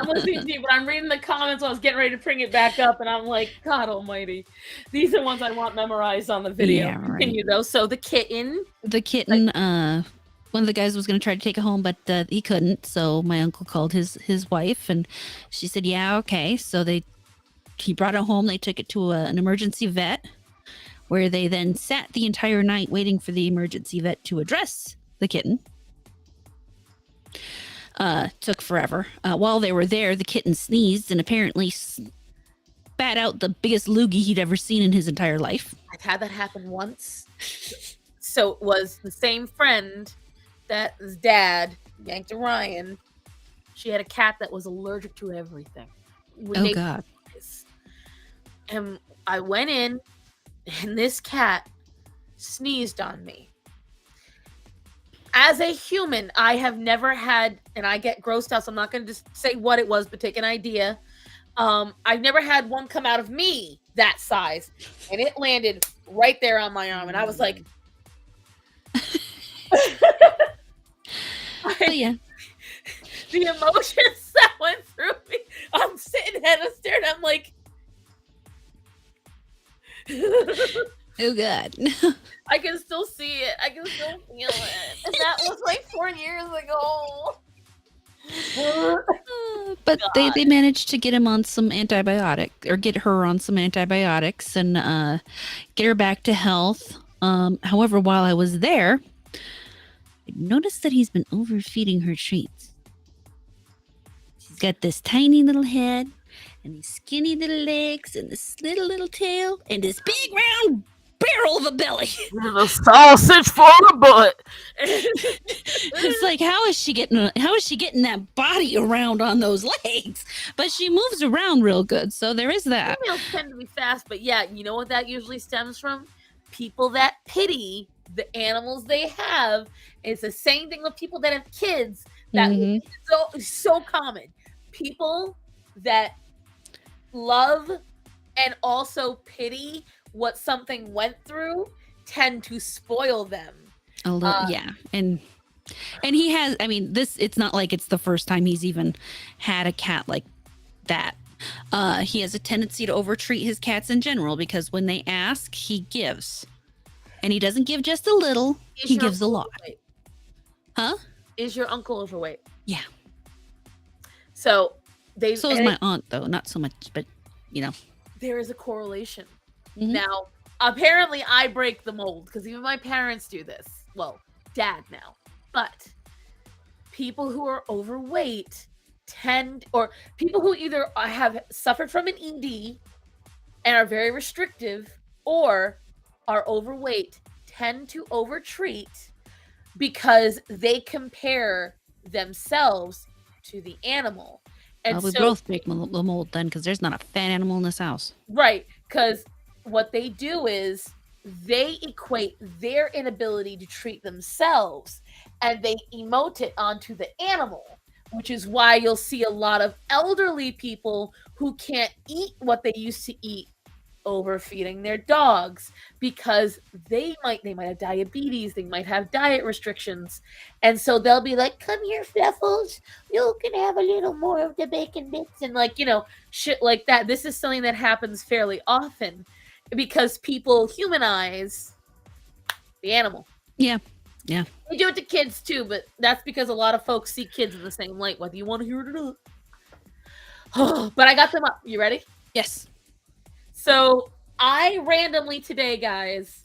listening to you, but I'm reading the comments while I was getting ready to bring it back up, and I'm like, God almighty. These are ones I want memorized on the video. Yeah, right. Continue, though. So the kitten, one of the guys was going to try to take it home, but he couldn't. So my uncle called his wife, and she said, "Yeah, okay." So he brought it home. They took it to an emergency vet, where they then sat the entire night waiting for the emergency vet to address the kitten. Took forever. While they were there, the kitten sneezed and apparently spat out the biggest loogie he'd ever seen in his entire life. I've had that happen once. So it was the same friend that his dad yanked Orion. She had a cat that was allergic to everything. God. And I went in, and this cat sneezed on me. As a human, I have never had, and I get grossed out, so I'm not going to just say what it was, but take an idea. I've never had one come out of me that size, and it landed right there on my arm, and I was like, yeah. The emotions that went through me. I'm sitting and I'm staring. I'm like, oh God. I can still see it. I can still feel it. And that was like 4 years ago. But they managed to get him on some get her on some antibiotics and get her back to health. However, while I was there, I noticed that he's been overfeeding her treats. She's got this tiny little head and these skinny little legs and this little tail and this big round barrel of a belly. The sausage for the butt. It's like, how is she getting that body around on those legs? But she moves around real good, so there is that. Females tend to be fast, but yeah, you know what that usually stems from? People that pity the animals they have. It's the same thing with people that have kids. That is so common. People that love and also pity what something went through tend to spoil them. A little, yeah. And he has, I mean, it's not like it's the first time he's even had a cat like that. He has a tendency to overtreat his cats in general because when they ask, he gives. And he doesn't give just a little, he gives a lot. Overweight? Huh? Is your uncle overweight? Yeah. So is my aunt, though. Not so much, but, you know. There is a correlation. Now, apparently I break the mold because even my parents do this. Well, dad now. But people who are overweight or people who either have suffered from an ED and are very restrictive or are overweight tend to overtreat because they compare themselves to the animal. And we both break the mold then because there's not a fat animal in this house. Right, because what they do is they equate their inability to treat themselves and they emote it onto the animal, which is why you'll see a lot of elderly people who can't eat what they used to eat overfeeding their dogs because they might have diabetes, they might have diet restrictions, and so they'll be like, come here Fluffles, you can have a little more of the bacon bits, and like, you know, shit like that. This is something that happens fairly often because people humanize the animal. Yeah They do it to kids too, but that's because a lot of folks see kids in the same light, whether you want to hear it or not. But I got them up. You ready? Yes. So I randomly today, guys,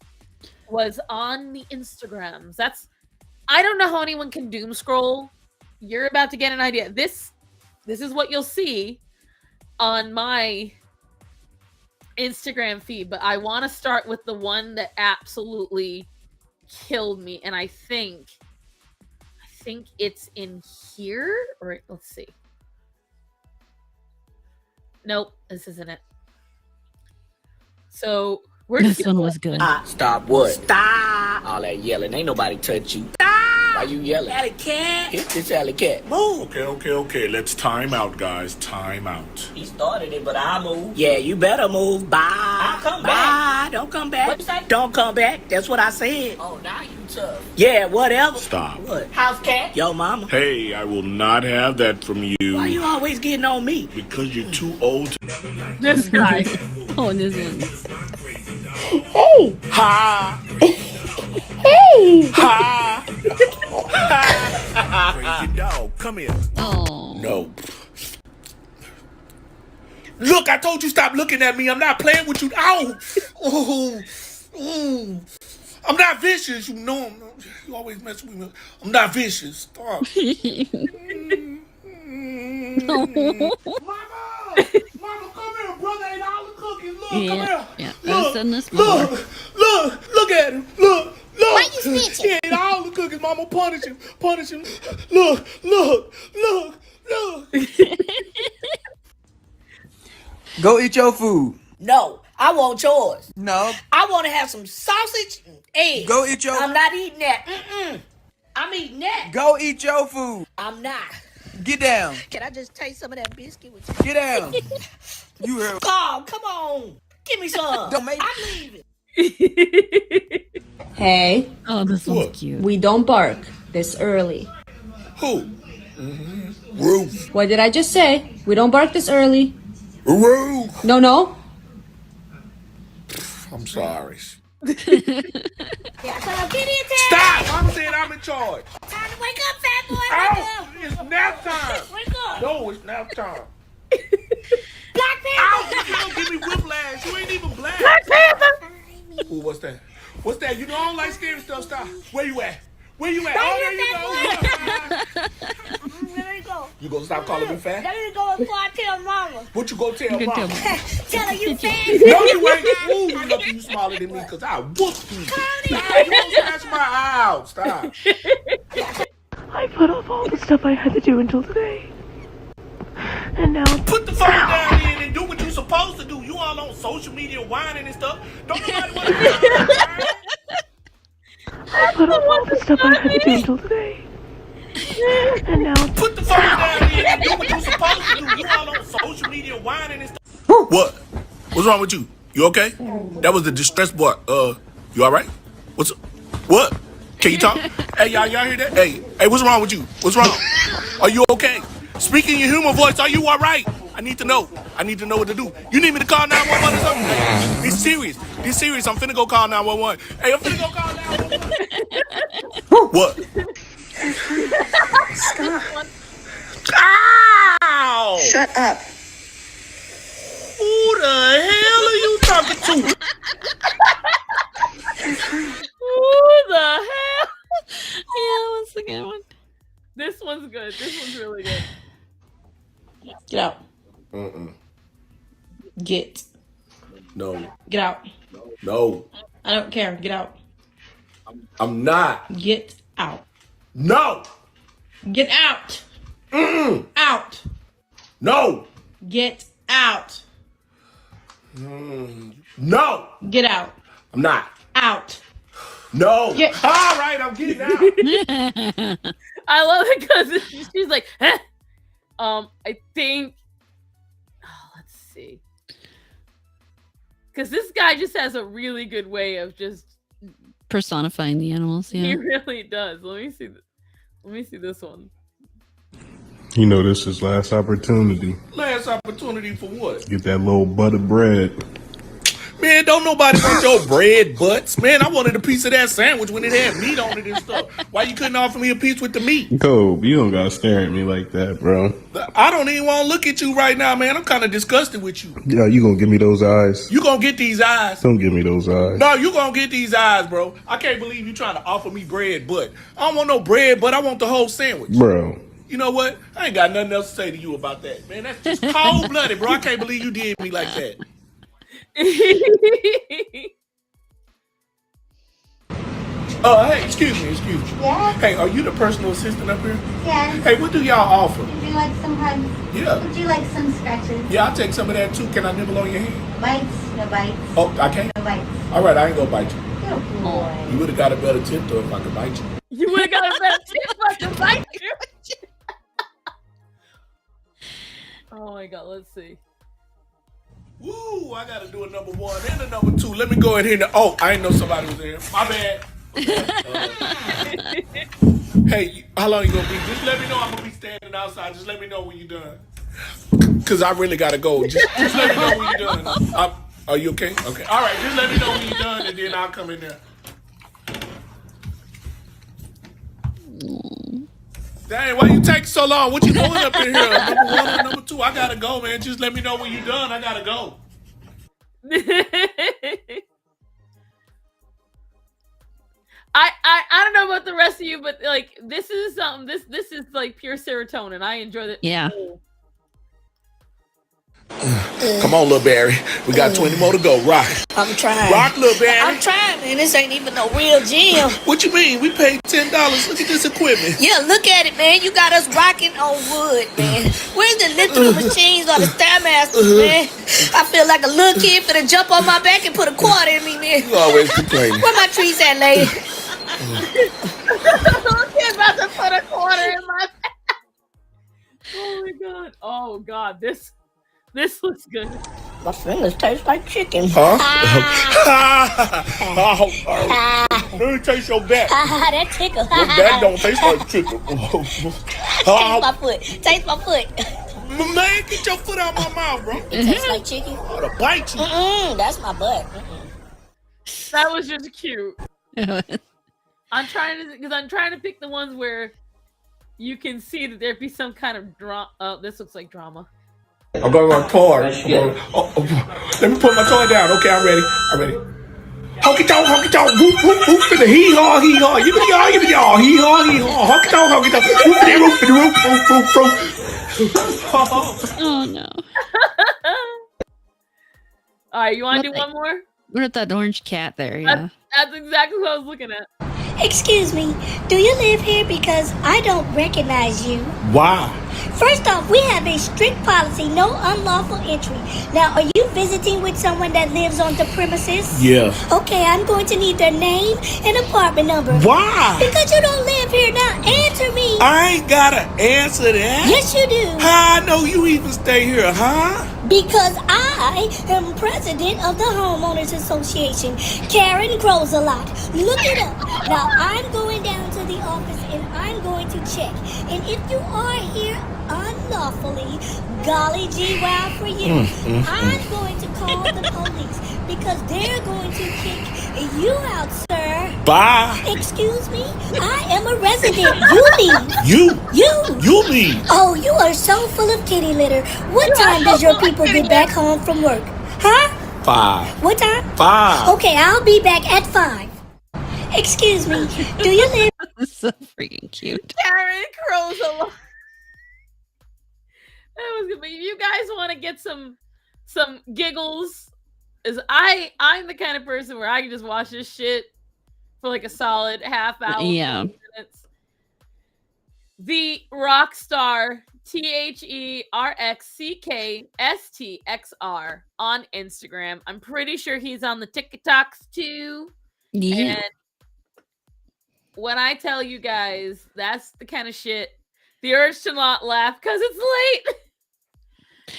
was on the Instagrams. I don't know how anyone can doom scroll. You're about to get an idea. This is what you'll see on my Instagram feed, but I want to start with the one that absolutely killed me, and I think it's in here, or let's see. Nope, this isn't it. So this one was good. Stop what? Stop! All that yelling. Ain't nobody touch you. Stop! Why you yelling? Alley cat. Hit this alley cat. Move. Okay. Let's time out, guys. Time out. He started it, but I move. Yeah, you better move. Bye. I'll come back. Don't come back. What you say? Don't come back. That's what I said. Oh, now you tough. Yeah, whatever. Stop. What? House cat? Yo, mama. Hey, I will not have that from you. Why you always getting on me? Because you're too old to... This guy. Oh, this one. Hey! Ha! Hey! Ha! Crazy dog, come here. Oh. No. Look, I told you stop looking at me. I'm not playing with you. Ow! Oh. I'm not vicious. You know you always mess with me. I'm not vicious. Stop. Mama, come here, brother. Ain't all the cookies. Look, come here. Yeah. Look at him. Look. Why you snitching? He ate all the cookies. Mama, punish him. Look. Go eat your food. No, I want yours. No. I want to have some sausage and eggs. Go eat your... I'm not eating that. I'm eating that. Go eat your food. I'm not. Get down. Can I just taste some of that biscuit with you? Get down. You heard... Oh, come on. Give me some. Don't make... I'm leaving. Hey. Oh, this one's cute. We don't bark this early. Who? Ruth. What did I just say? We don't bark this early. Ruth. No. I'm sorry. Yeah, so get in there. Stop! Mama said I'm in charge. Time to wake up, fat boy. Ow! It's nap time. Wake up. No, it's nap time. Black Panther. Ow! You don't give me whiplash. You ain't even black. Black Panther. Ooh, what's that? What's that? You know I don't like scary stuff. Stop. Where you at? Right Oh, there you go. here, fat boy. There you go. You gonna stop calling me fat? Let me go before I tell mama. What you gonna tell mama? Tell her you fat. No, you ain't. Ooh, you lucky you smaller than me, cause I whoop you. Stop, you gonna scratch my eye out. Stop. I put off all the stuff I had to do until today. And now put the phone down in and do what you supposed to do. You all on social media whining and stuff. Don't nobody want to I put off all the stuff I had to do until today. And now put the phone down in and do what you supposed to do. You all on social media whining and stuff. What? What's wrong with you? You okay? That was the distress boy. You all right? What? Can you talk? Hey, y'all hear that? Hey, what's wrong with you? What's wrong? Are you okay? Speak in your human voice. Are you all right? I need to know. I need to know what to do. You need me to call 911 or something? Hey, it's serious. It's serious. I'm finna go call 911. Hey, I'm finna go call 911. What? Scott. Ow! Shut up. Who the hell are you talking to? Who the hell? Yeah, that's a good one. This one's good. This one's really good. Get out. Get. No. Get out. No. I don't care. Get out. I'm not. Get out. No. Get out. Out. No. Get out. No. Get out. I'm not. Out. No. Get. All right, I'm getting out. I love it because she's like, huh? I think. Oh, let's see. Because this guy just has a really good way of just personifying the animals. Yeah, he really does. Let me see. Let me see this one. You know, this is last opportunity. Last opportunity for what? Get that little buttered bread. Man, don't nobody want your bread butts. Man, I wanted a piece of that sandwich when it had meat on it and stuff. Why you couldn't offer me a piece with the meat? Kobe, you don't gotta stare at me like that, bro. I don't even want to look at you right now, man. I'm kind of disgusted with you. Yeah, you gonna give me those eyes? You gonna get these eyes? Don't give me those eyes. No, you gonna get these eyes, bro. I can't believe you trying to offer me bread butt. I don't want no bread butt. I want the whole sandwich. Bro. You know what? I ain't got nothing else to say to you about that, man. That's just cold-blooded, bro. I can't believe you did me like that. Hey, excuse me. Yeah? Hey, are you the personal assistant up here? Yeah. Hey, what do y'all offer? Would you like some hugs? Yeah. Would you like some scratches? Yeah, I'll take some of that too. Can I nibble on your hand? Bites? No bites. Oh, I can't? No bites. All right, I ain't gonna bite you. Good boy. You would have got a better tip though if I could bite you. You would have got a better tip if I could bite you. Oh my god, let's see. Woo, I gotta do a number one and a number two. Let me go in here. Oh, I ain't know somebody was there. My bad. Hey, how long you gonna be? Just let me know. I'm gonna be standing outside. Just let me know when you're done. Cause I really gotta go. Just let me know when you're done. Are you okay? Okay. All right. Just let me know when you're done, and then I'll come in there. Dang, why you take so long? What you doing up in here? Number one or number two? I gotta go, man. Just let me know when you're done. I gotta go. I don't know about the rest of you, but like this is something. This is like pure serotonin. I enjoy that. Yeah. Come on, little Barry. We got 20 more to go. Rock. I'm trying. Rock, little Barry. I'm trying, man. This ain't even no real gym. What you mean? We paid $10. Look at this equipment. Yeah, look at it, man. You got us rocking on wood, man. Where's the lifting machines or the StarMasters, man? I feel like a little kid finna jump on my back and put a quarter in me, man. You always complaining. Where my trees at, lady? I'm about to put a quarter in my back. Oh my god. Oh god. This looks good. My fingers taste like chicken. Huh? Let me taste your back. That tickle. Your back don't taste like chicken. Taste my foot. Taste my foot. Man, get your foot out my mouth, bro. It tastes like chicken. I'm gonna bite you. That's my butt. That was just cute. I'm trying to pick the ones where you can see that there'd be some kind of drama. Oh, this looks like drama. I'm going to toy. Let me put my toy down. Okay, I'm ready. Honky tonk, whoop whoop whoop for the hee haw, yippity yaw, hee haw, hee haw, honky tonk, whoop for the roof, roof. Oh no. All right, you want to do one more? What at that orange cat there? Yeah. That's exactly what I was looking at. Excuse me, do you live here? Because I don't recognize you. Why? First off, we have a strict policy, no unlawful entry. Now, are you visiting with someone that lives on the premises? Yeah. Okay, I'm going to need their name and apartment number. Why? Because you don't live here. Now, answer me. I ain't gotta answer that. Yes, you do. How I know you even stay here, huh? Because I am president of the Homeowners Association. Karen grows a lot. Look it up. Now, I'm going down to the office and I'm going to check. And if you are here unlawfully, golly gee wow for you, I'm going to call the police because they're going to kick you out, sir. Bye. Excuse me? I am a resident. You leave. You leave. Oh, you are so full of kitty litter. What time does your people get back home from work? Huh? 5. What time? 5. Okay, I'll be back at 5. Excuse me, do you live? That's so freaking cute. Karen crows a lot. That was good. But if you guys want to get some giggles, I'm the kind of person where I can just watch this shit for like a solid half hour. Yeah. 40 minutes. The rock star THERXCKSTXR on Instagram. I'm pretty sure he's on the TikToks too. Yeah. And when I tell you guys, that's the kind of shit, the urge to not laugh because it's late.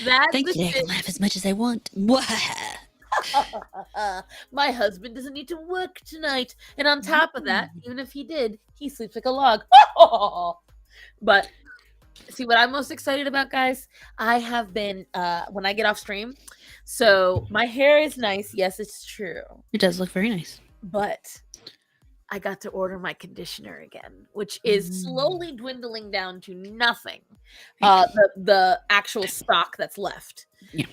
That's Thank you. I can laugh as much as I want. My husband doesn't need to work tonight. And on top of that, even if he did, he sleeps like a log. But see what I'm most excited about, guys? I have been when I get off stream. So my hair is nice. Yes, it's true. It does look very nice. But I got to order my conditioner again, which is slowly dwindling down to nothing. The actual stock that's left. Yeah.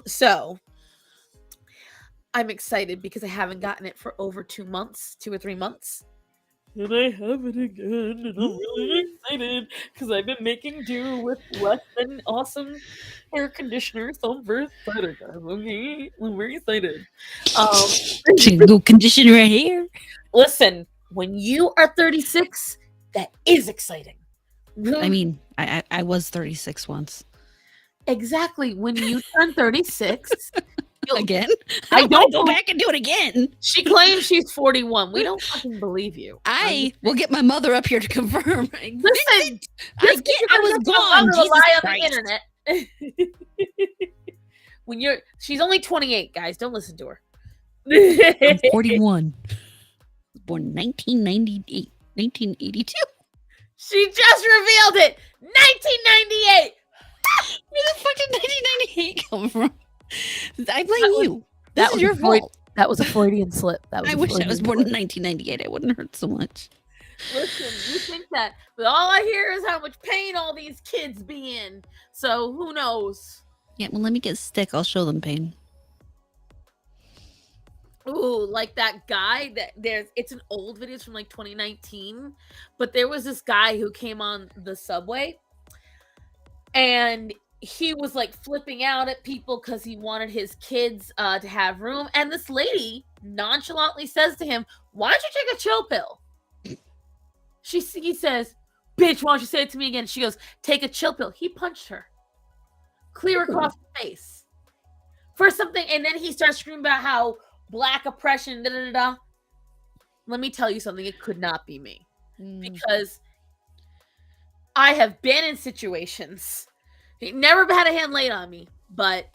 So I'm excited because I haven't gotten it for over 2 months, 2 or 3 months. And I have it again, and I'm really excited because I've been making do with less than awesome hair conditioner. So I'm very excited, guys. Okay, I'm very excited. She can go condition her hair. Listen, when you are 36, that is exciting. I mean, I was 36 once. Exactly. When you turn 36, Again? I don't go back and do it again. She claims she's 41. We don't fucking believe you. I will get my mother up here to confirm. Listen, I was gone. To lie on Christ. the internet. She's only 28, guys. Don't listen to her. I'm 41. Born 1998, 1982. She just revealed it. 1998. Where the fuck did 1998 come from? I blame you. This is your fault. That was a Freudian slip. I wish I was born in 1998. I wouldn't hurt so much. Listen, you think that, but all I hear is how much pain all these kids be in. So who knows? Yeah, well, let me get a stick. I'll show them pain. Ooh, like that guy it's an old video, it's from like 2019, but there was this guy who came on the subway and he was like flipping out at people because he wanted his kids to have room, and this lady nonchalantly says to him, "Why don't you take a chill pill?" He says, "Bitch, why don't you say it to me again?" She goes, "Take a chill pill." He punched her clear across the face for something, and then he starts screaming about how Black oppression, da da da da. Let me tell you something. It could not be me because I have been in situations. Never had a hand laid on me, but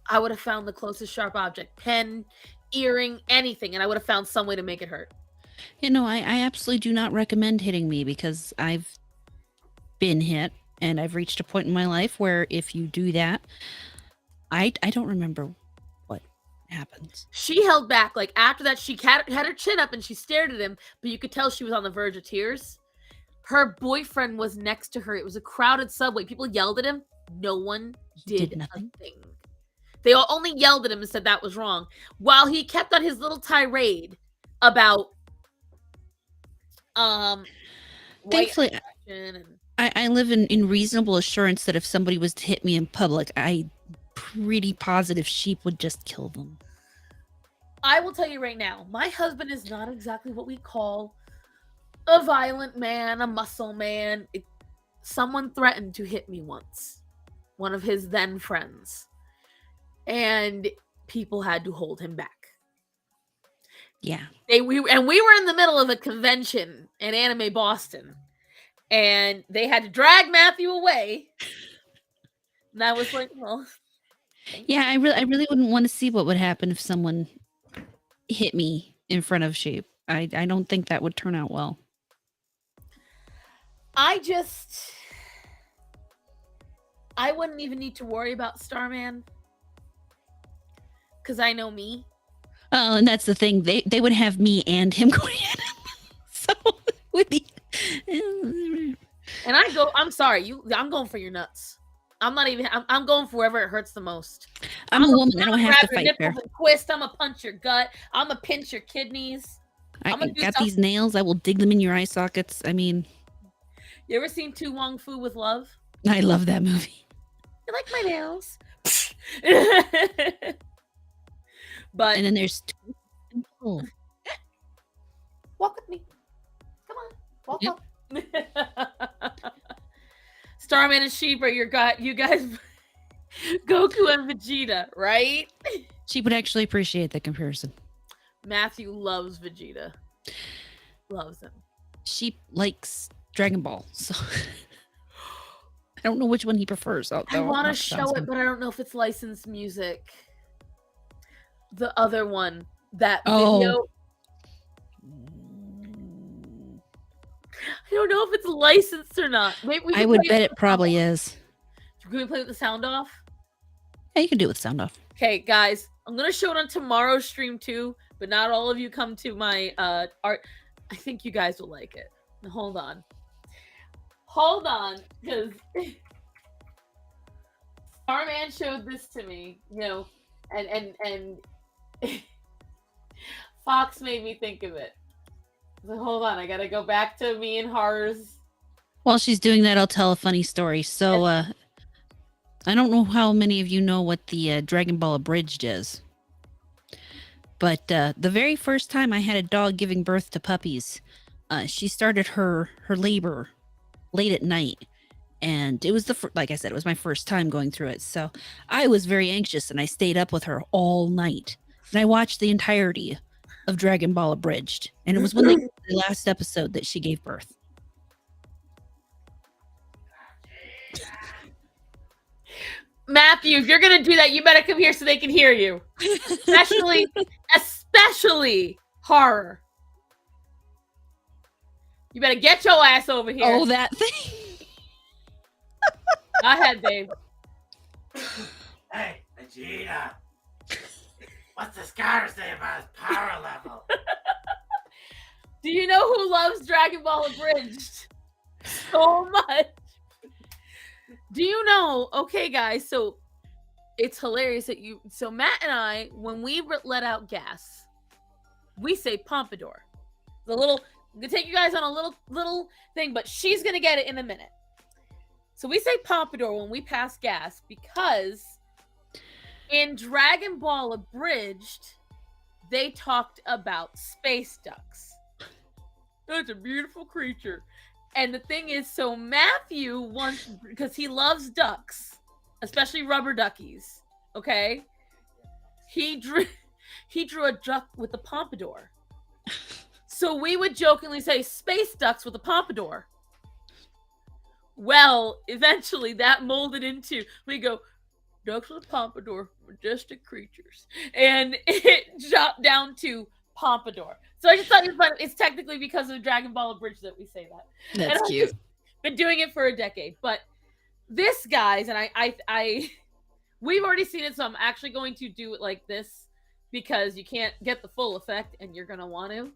I would have found the closest sharp object, pen, earring, anything, and I would have found some way to make it hurt. You know, I absolutely do not recommend hitting me because I've been hit and I've reached a point in my life where if you do that, I don't remember what happens. She held back. Like after that, she had her chin up and she stared at him, but you could tell she was on the verge of tears. Her boyfriend was next to her. It was a crowded subway. People yelled at him. No one did nothing. They all only yelled at him and said that was wrong. While he kept on his little tirade about Thankfully, I live in reasonable assurance that if somebody was to hit me in public, I'm pretty positive sheep would just kill them. I will tell you right now, my husband is not exactly what we call a violent man, a muscle man. Someone threatened to hit me once, one of his then friends, and people had to hold him back. Yeah. We were in the middle of a convention in Anime Boston, and they had to drag Matthew away. And I was like, well, yeah, I really wouldn't want to see what would happen if someone hit me in front of sheep. I don't think that would turn out well. I wouldn't even need to worry about Starman because I know me. Oh, and that's the thing. They would have me and him going at him. So it would be. And I'm sorry, I'm going for your nuts. I'm not even. I'm going for wherever it hurts the most. I'm a woman. I don't have to fight fair. Twist. I'm gonna punch your gut. I'm gonna pinch your kidneys. I got these nails. I will dig them in your eye sockets. I mean, you ever seen Tu Wong Fu with Love? I love that movie. You like my nails? But and then there's walk with me. Come on, walk up. Starman and Sheep are you guys Goku and Vegeta, right? Sheep would actually appreciate the comparison. Matthew loves Vegeta. Loves him. Sheep likes Dragon Ball, so I don't know which one he prefers. I want to show it, but I don't know if it's licensed music. The other one, that video. I don't know if it's licensed or not. Maybe I would bet it probably is. Can we play with the sound off? Yeah, you can do it with sound off. Okay, guys, I'm gonna show it on tomorrow's stream too, but not all of you come to my art. I think you guys will like it. Hold on, because Starman showed this to me, and Fox made me think of it. So hold on, I gotta go back to me and hers. While she's doing that, I'll tell a funny story. So, I don't know how many of you know what the Dragon Ball Abridged is, but the very first time I had a dog giving birth to puppies, she started her labor late at night, and it was like I said, it was my first time going through it, so I was very anxious, and I stayed up with her all night, and I watched the entirety of Dragon Ball Abridged, and it was when the last episode that she gave birth. Matthew, if you're gonna do that, you better come here so they can hear you. Especially horror. You better get your ass over here. Oh, that thing. Go ahead, babe. Hey, Vegeta. What's the scatter say about his power level? Do you know who loves Dragon Ball Abridged so much? Do you know? Okay, guys, so it's hilarious that so Matt and I, when we let out gas, we say pompadour. I'm gonna take you guys on a little thing, but she's gonna get it in a minute. So we say pompadour when we pass gas because in Dragon Ball Abridged, they talked about space ducks. That's a beautiful creature. And the thing is, so Matthew wants, because he loves ducks, especially rubber duckies, okay? He drew a duck with a pompadour. So we would jokingly say space ducks with a pompadour. Well, eventually that molded into, we go, ducks with a pompadour, majestic creatures. And it dropped down to pompadour. So I just thought it was fun. It's technically because of Dragon Ball Abridged that we say that. That's cute. Been doing it for a decade. But this, guys, and I we've already seen it, so I'm actually going to do it like this because you can't get the full effect and you're going to want to.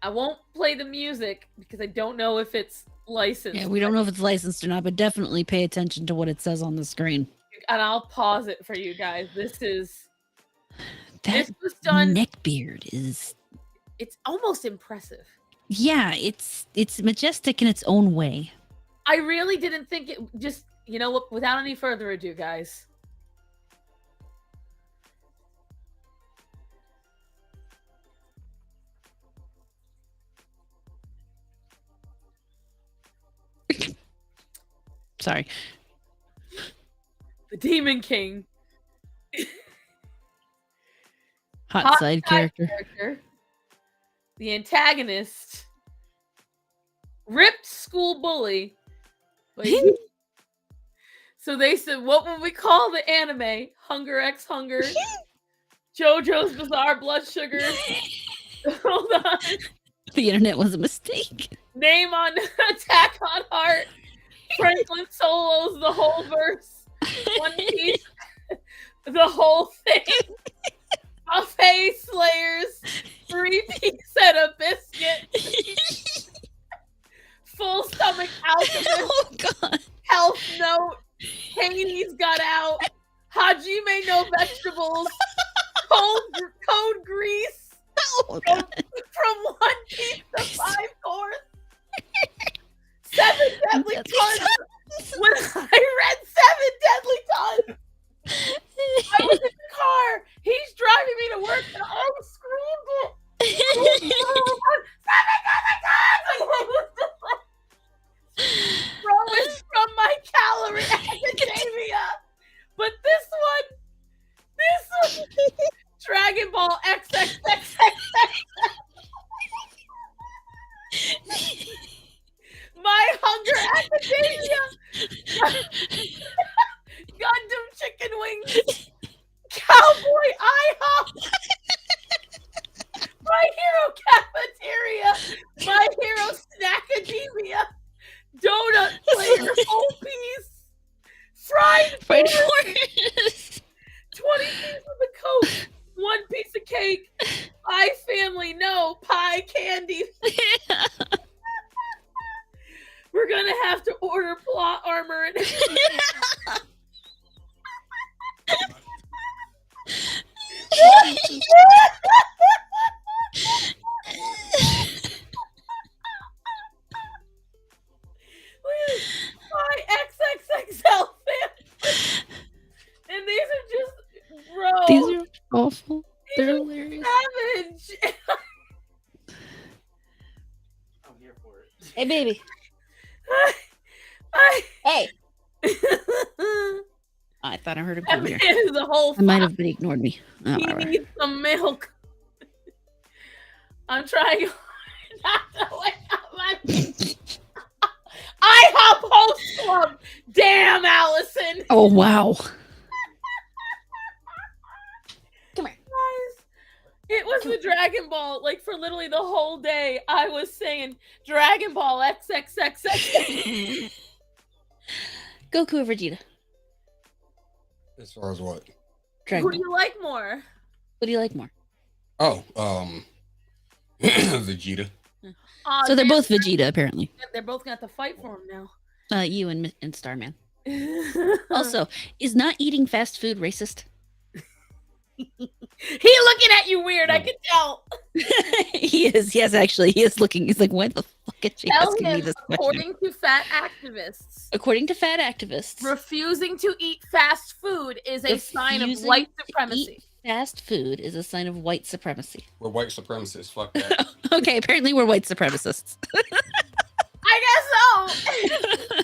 I won't play the music because I don't know if it's licensed. Yeah, we don't know if it's licensed or not, but definitely pay attention to what it says on the screen. And I'll pause it for you guys. This was done. Neckbeard is. It's almost impressive. Yeah, it's majestic in its own way. I really didn't think it. Just you know what? Without any further ado, guys. Sorry. The Demon King. Hot side character. The antagonist. Ripped school bully. So they said, what would we call the anime? Hunger X Hunger. JoJo's Bizarre Blood Sugar. Hold on. The internet was a mistake. Name on Attack on Heart. Franklin Solo's The Whole Verse. One Piece. The Whole Thing. Buffet Slayers. 3-piece and a biscuit. Full Stomach Alchemist. Oh god. Health Note. Hades Got Out. Hajime No Vegetables. Code Grease. Oh god. From 1 Piece to 5 course. 7 Deadly Tons. When I read 7 Deadly Tons, I was in the car. He's driving me to work, and I screamed it. 7 Deadly Tons. Rose from My Calorie Academia. But this one, Dragon Ball XXXXX. My Hunger Academia. Gundam Chicken Wings. Cowboy IHOP. My Hero Cafeteria. My Hero Snackademia. Donut Player Whole Piece. Fried Force. 20 pieces of Coke. 1 piece of cake. Pie Family. No. Pie Candy. We're gonna have to order plot armor and my XXXL fan. And these are just, bro. These are awful. They're hilarious. Savage. I'm here for it. Hey, baby. Hey. I thought I heard him That come man here. is a whole I might have been ignored me. Oh, He whatever. needs some milk. I'm trying not to wake up my IHOP Host Club. Damn, Allison. Oh wow. Come here. Guys, it was the Dragon Ball. Like for literally the whole day, I was saying Dragon Ball XXXX. Goku or Vegeta? As far as what? Dragon Who do Ball. you like more? What do you like more? Oh, Vegeta. Aw, So they're damn, both Vegeta, apparently. They're both gonna have to fight for him now. You and Starman. Also, is not eating fast food racist? He looking at you weird. I can tell. He is. Yes, actually, he is looking. He's like, why the fuck is she Tell asking me him, this question? according to fat activists, According to fat activists, refusing to eat fast food is a sign of refusing white to supremacy. eat fast food is a sign of white supremacy. We're white supremacists. Fuck that. Okay, apparently we're white supremacists. I guess so.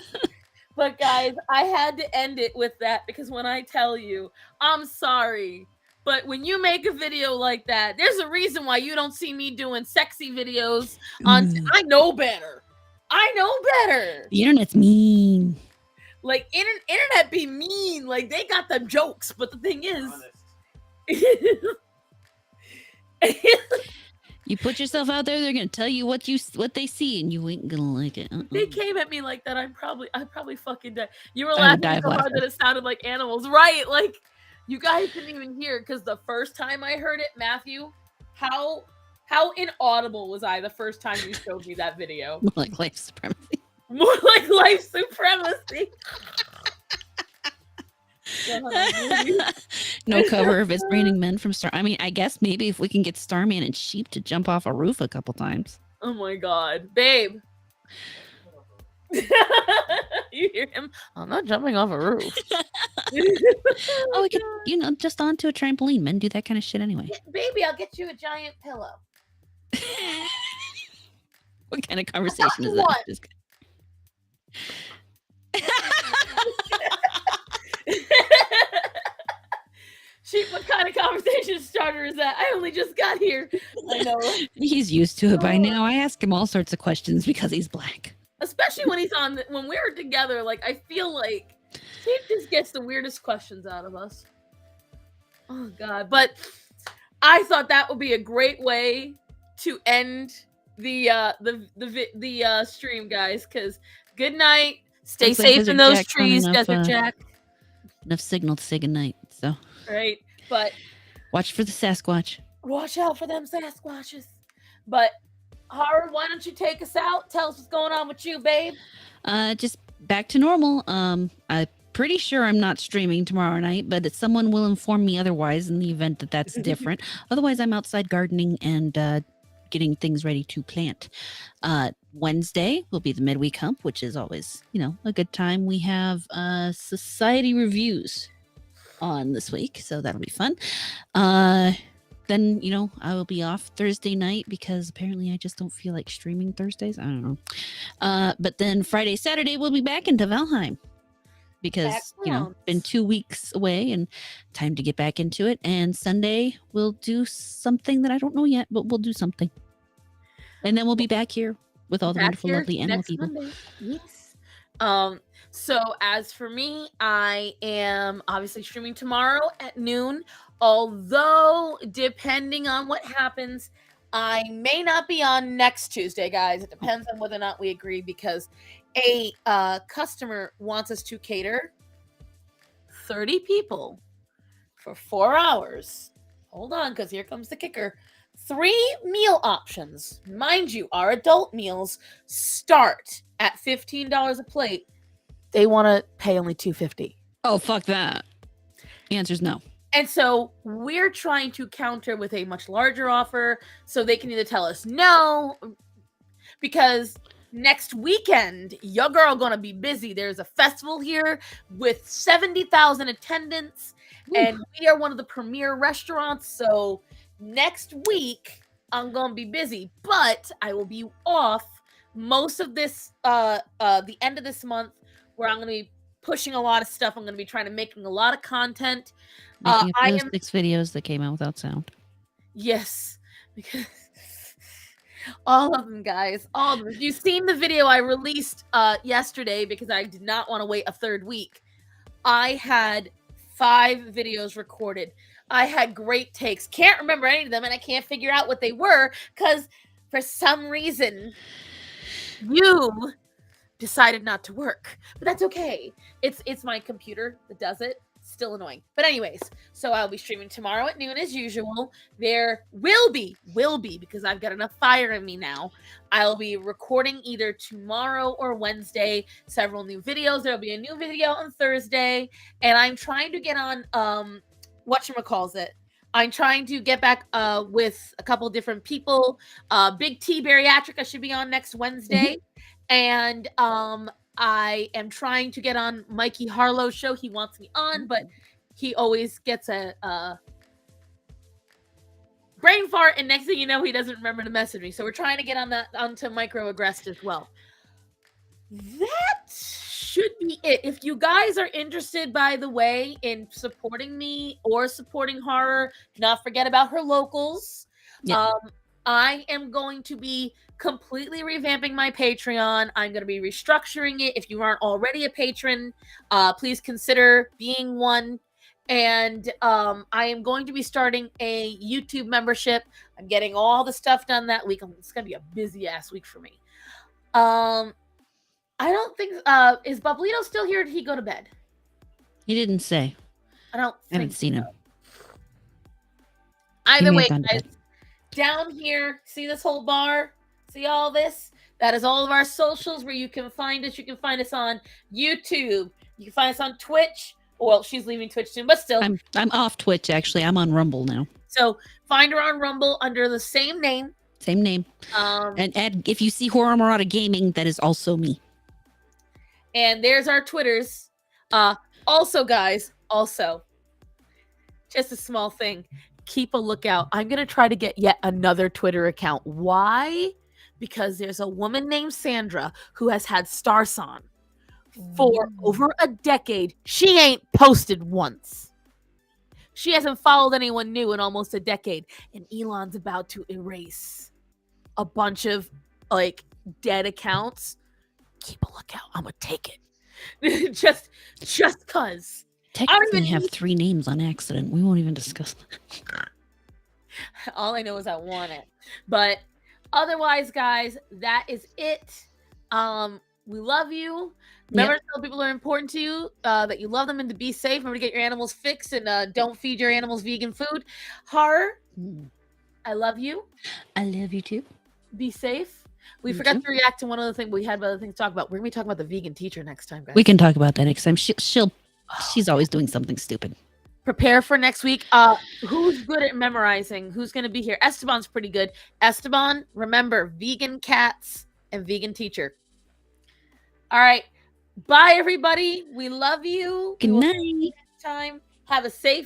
But guys, I had to end it with that because when I tell you, I'm sorry, but when you make a video like that, there's a reason why you don't see me doing sexy videos on. I know better. I know better. The internet's mean. Like internet be mean. Like they got them jokes, but the thing is, You put yourself out there, they're gonna tell you what they see, and you ain't gonna like it. they came at me like that. I'd probably fucking die. You were I would laughing die of so hard laughter. that it sounded like animals, right? Like you guys didn't even hear because the first time I heard it, Matthew, how inaudible was I the first time you showed me that video? More like life supremacy. More like life supremacy. No cover if it's raining men from Star. I mean, I guess maybe if we can get Starman and Sheep to jump off a roof a couple times. Oh my god, babe. You hear him? I'm not jumping off a roof. Oh, we could, just onto a trampoline. Men do that kind of shit anyway. Baby, I'll get you a giant pillow. What kind of conversation is that? Just... What kind of conversation starter is that? I only just got here. I know. He's used to it by now. I ask him all sorts of questions because he's black. Especially when when we're together, like, I feel like he just gets the weirdest questions out of us. Oh god. But I thought that would be a great way to end the stream, guys, because good night. Stay safe in those trees, Desert Jack. Enough signal to say goodnight, so. Right. But watch for the Sasquatch. Watch out for them Sasquatches. But Horror, why don't you take us out? Tell us what's going on with you, babe. Just back to normal. I'm pretty sure I'm not streaming tomorrow night, but someone will inform me otherwise in the event that that's different. Otherwise, I'm outside gardening and getting things ready to plant. Wednesday will be the midweek hump, which is always, a good time. We have society reviews on this week, so that'll be fun. Then, I will be off Thursday night because apparently I just don't feel like streaming Thursdays. I don't know. But then Friday, Saturday, we'll be back into Valheim because, been 2 weeks away and time to get back into it. And Sunday, we'll do something that I don't know yet, but we'll do something. And then we'll be back here with all the wonderful, lovely animal people. Monday. Yes. So as for me, I am obviously streaming tomorrow at noon. Although, depending on what happens, I may not be on next Tuesday, guys. It depends on whether or not we agree, because a customer wants us to cater 30 people for 4 hours. Hold on, because here comes the kicker. 3 meal options. Mind you, our adult meals start at $15 a plate. They want to pay only $2.50. Oh, fuck that. The answer is no. And so we're trying to counter with a much larger offer so they can either tell us no, because next weekend, your girl gonna be busy. There's a festival here with 70,000 attendants, and we are one of the premier restaurants. So next week, I'm gonna be busy, but I will be off most of this, the end of this month, where I'm gonna be pushing a lot of stuff. I'm gonna be trying to making a lot of content. Making those 6 videos that came out without sound. Yes, because all of them, guys, all of them. You've seen the video I released yesterday because I did not want to wait a third week. I had 5 videos recorded. I had great takes. Can't remember any of them, and I can't figure out what they were because for some reason you decided not to work. But that's okay. It's my computer that does it. Still annoying. But anyways, so I'll be streaming tomorrow at noon as usual. There will be, because I've got enough fire in me now. I'll be recording either tomorrow or Wednesday several new videos. There'll be a new video on Thursday, and I'm trying to get on whatchamacallit. I'm trying to get back with a couple different people. Big T Bariatric I should be on next Wednesday. And I am trying to get on Mikey Harlow's show. He wants me on, but he always gets a brain fart, and next thing you know, he doesn't remember to message me. So we're trying to get on onto Microaggressed as well. That should be it. If you guys are interested, by the way, in supporting me or supporting Horror, do not forget about her locals. Yeah. I am going to be completely revamping my Patreon. I'm going to be restructuring it. If you aren't already a patron, please consider being one. And I am going to be starting a YouTube membership. I'm getting all the stuff done that week. It's going to be a busy ass week for me. I don't think is Bublito still here? Or did he go to bed? He didn't say. I haven't seen him. Either way, guys, down here, see this whole bar? See all this? That is all of our socials where you can find us. You can find us on YouTube. You can find us on Twitch. Well, she's leaving Twitch soon, but still. I'm off Twitch, actually. I'm on Rumble now. So find her on Rumble under the same name. Same name. And if you see StarMorata Gaming, that is also me. And there's our Twitters. Also, guys, just a small thing. Keep a lookout. I'm going to try to get yet another Twitter account. Why? Because there's a woman named Sandra who has had Starson for over a decade. She ain't posted once. She hasn't followed anyone new in almost a decade. And Elon's about to erase a bunch of like dead accounts. Keep a lookout. I'm going to take it. just cuz. Technically, you have 3 names on accident. We won't even discuss that. All I know is I want it. But otherwise, guys, that is it. We love you. Remember to tell people are important to you, that you love them and to be safe. Remember to get your animals fixed and don't feed your animals vegan food. Har, I love you. I love you too. Be safe. We forgot to react to one other thing. We had other things to talk about. We're going to be talking about the vegan teacher next time, guys. We can talk about that next time. She's always doing something stupid. Prepare for next week. Who's good at memorizing? Who's going to be here? Esteban's pretty good. Esteban, remember, vegan cats and vegan teacher. All right. Bye, everybody. We love you. Good night. See you next time. Have a safe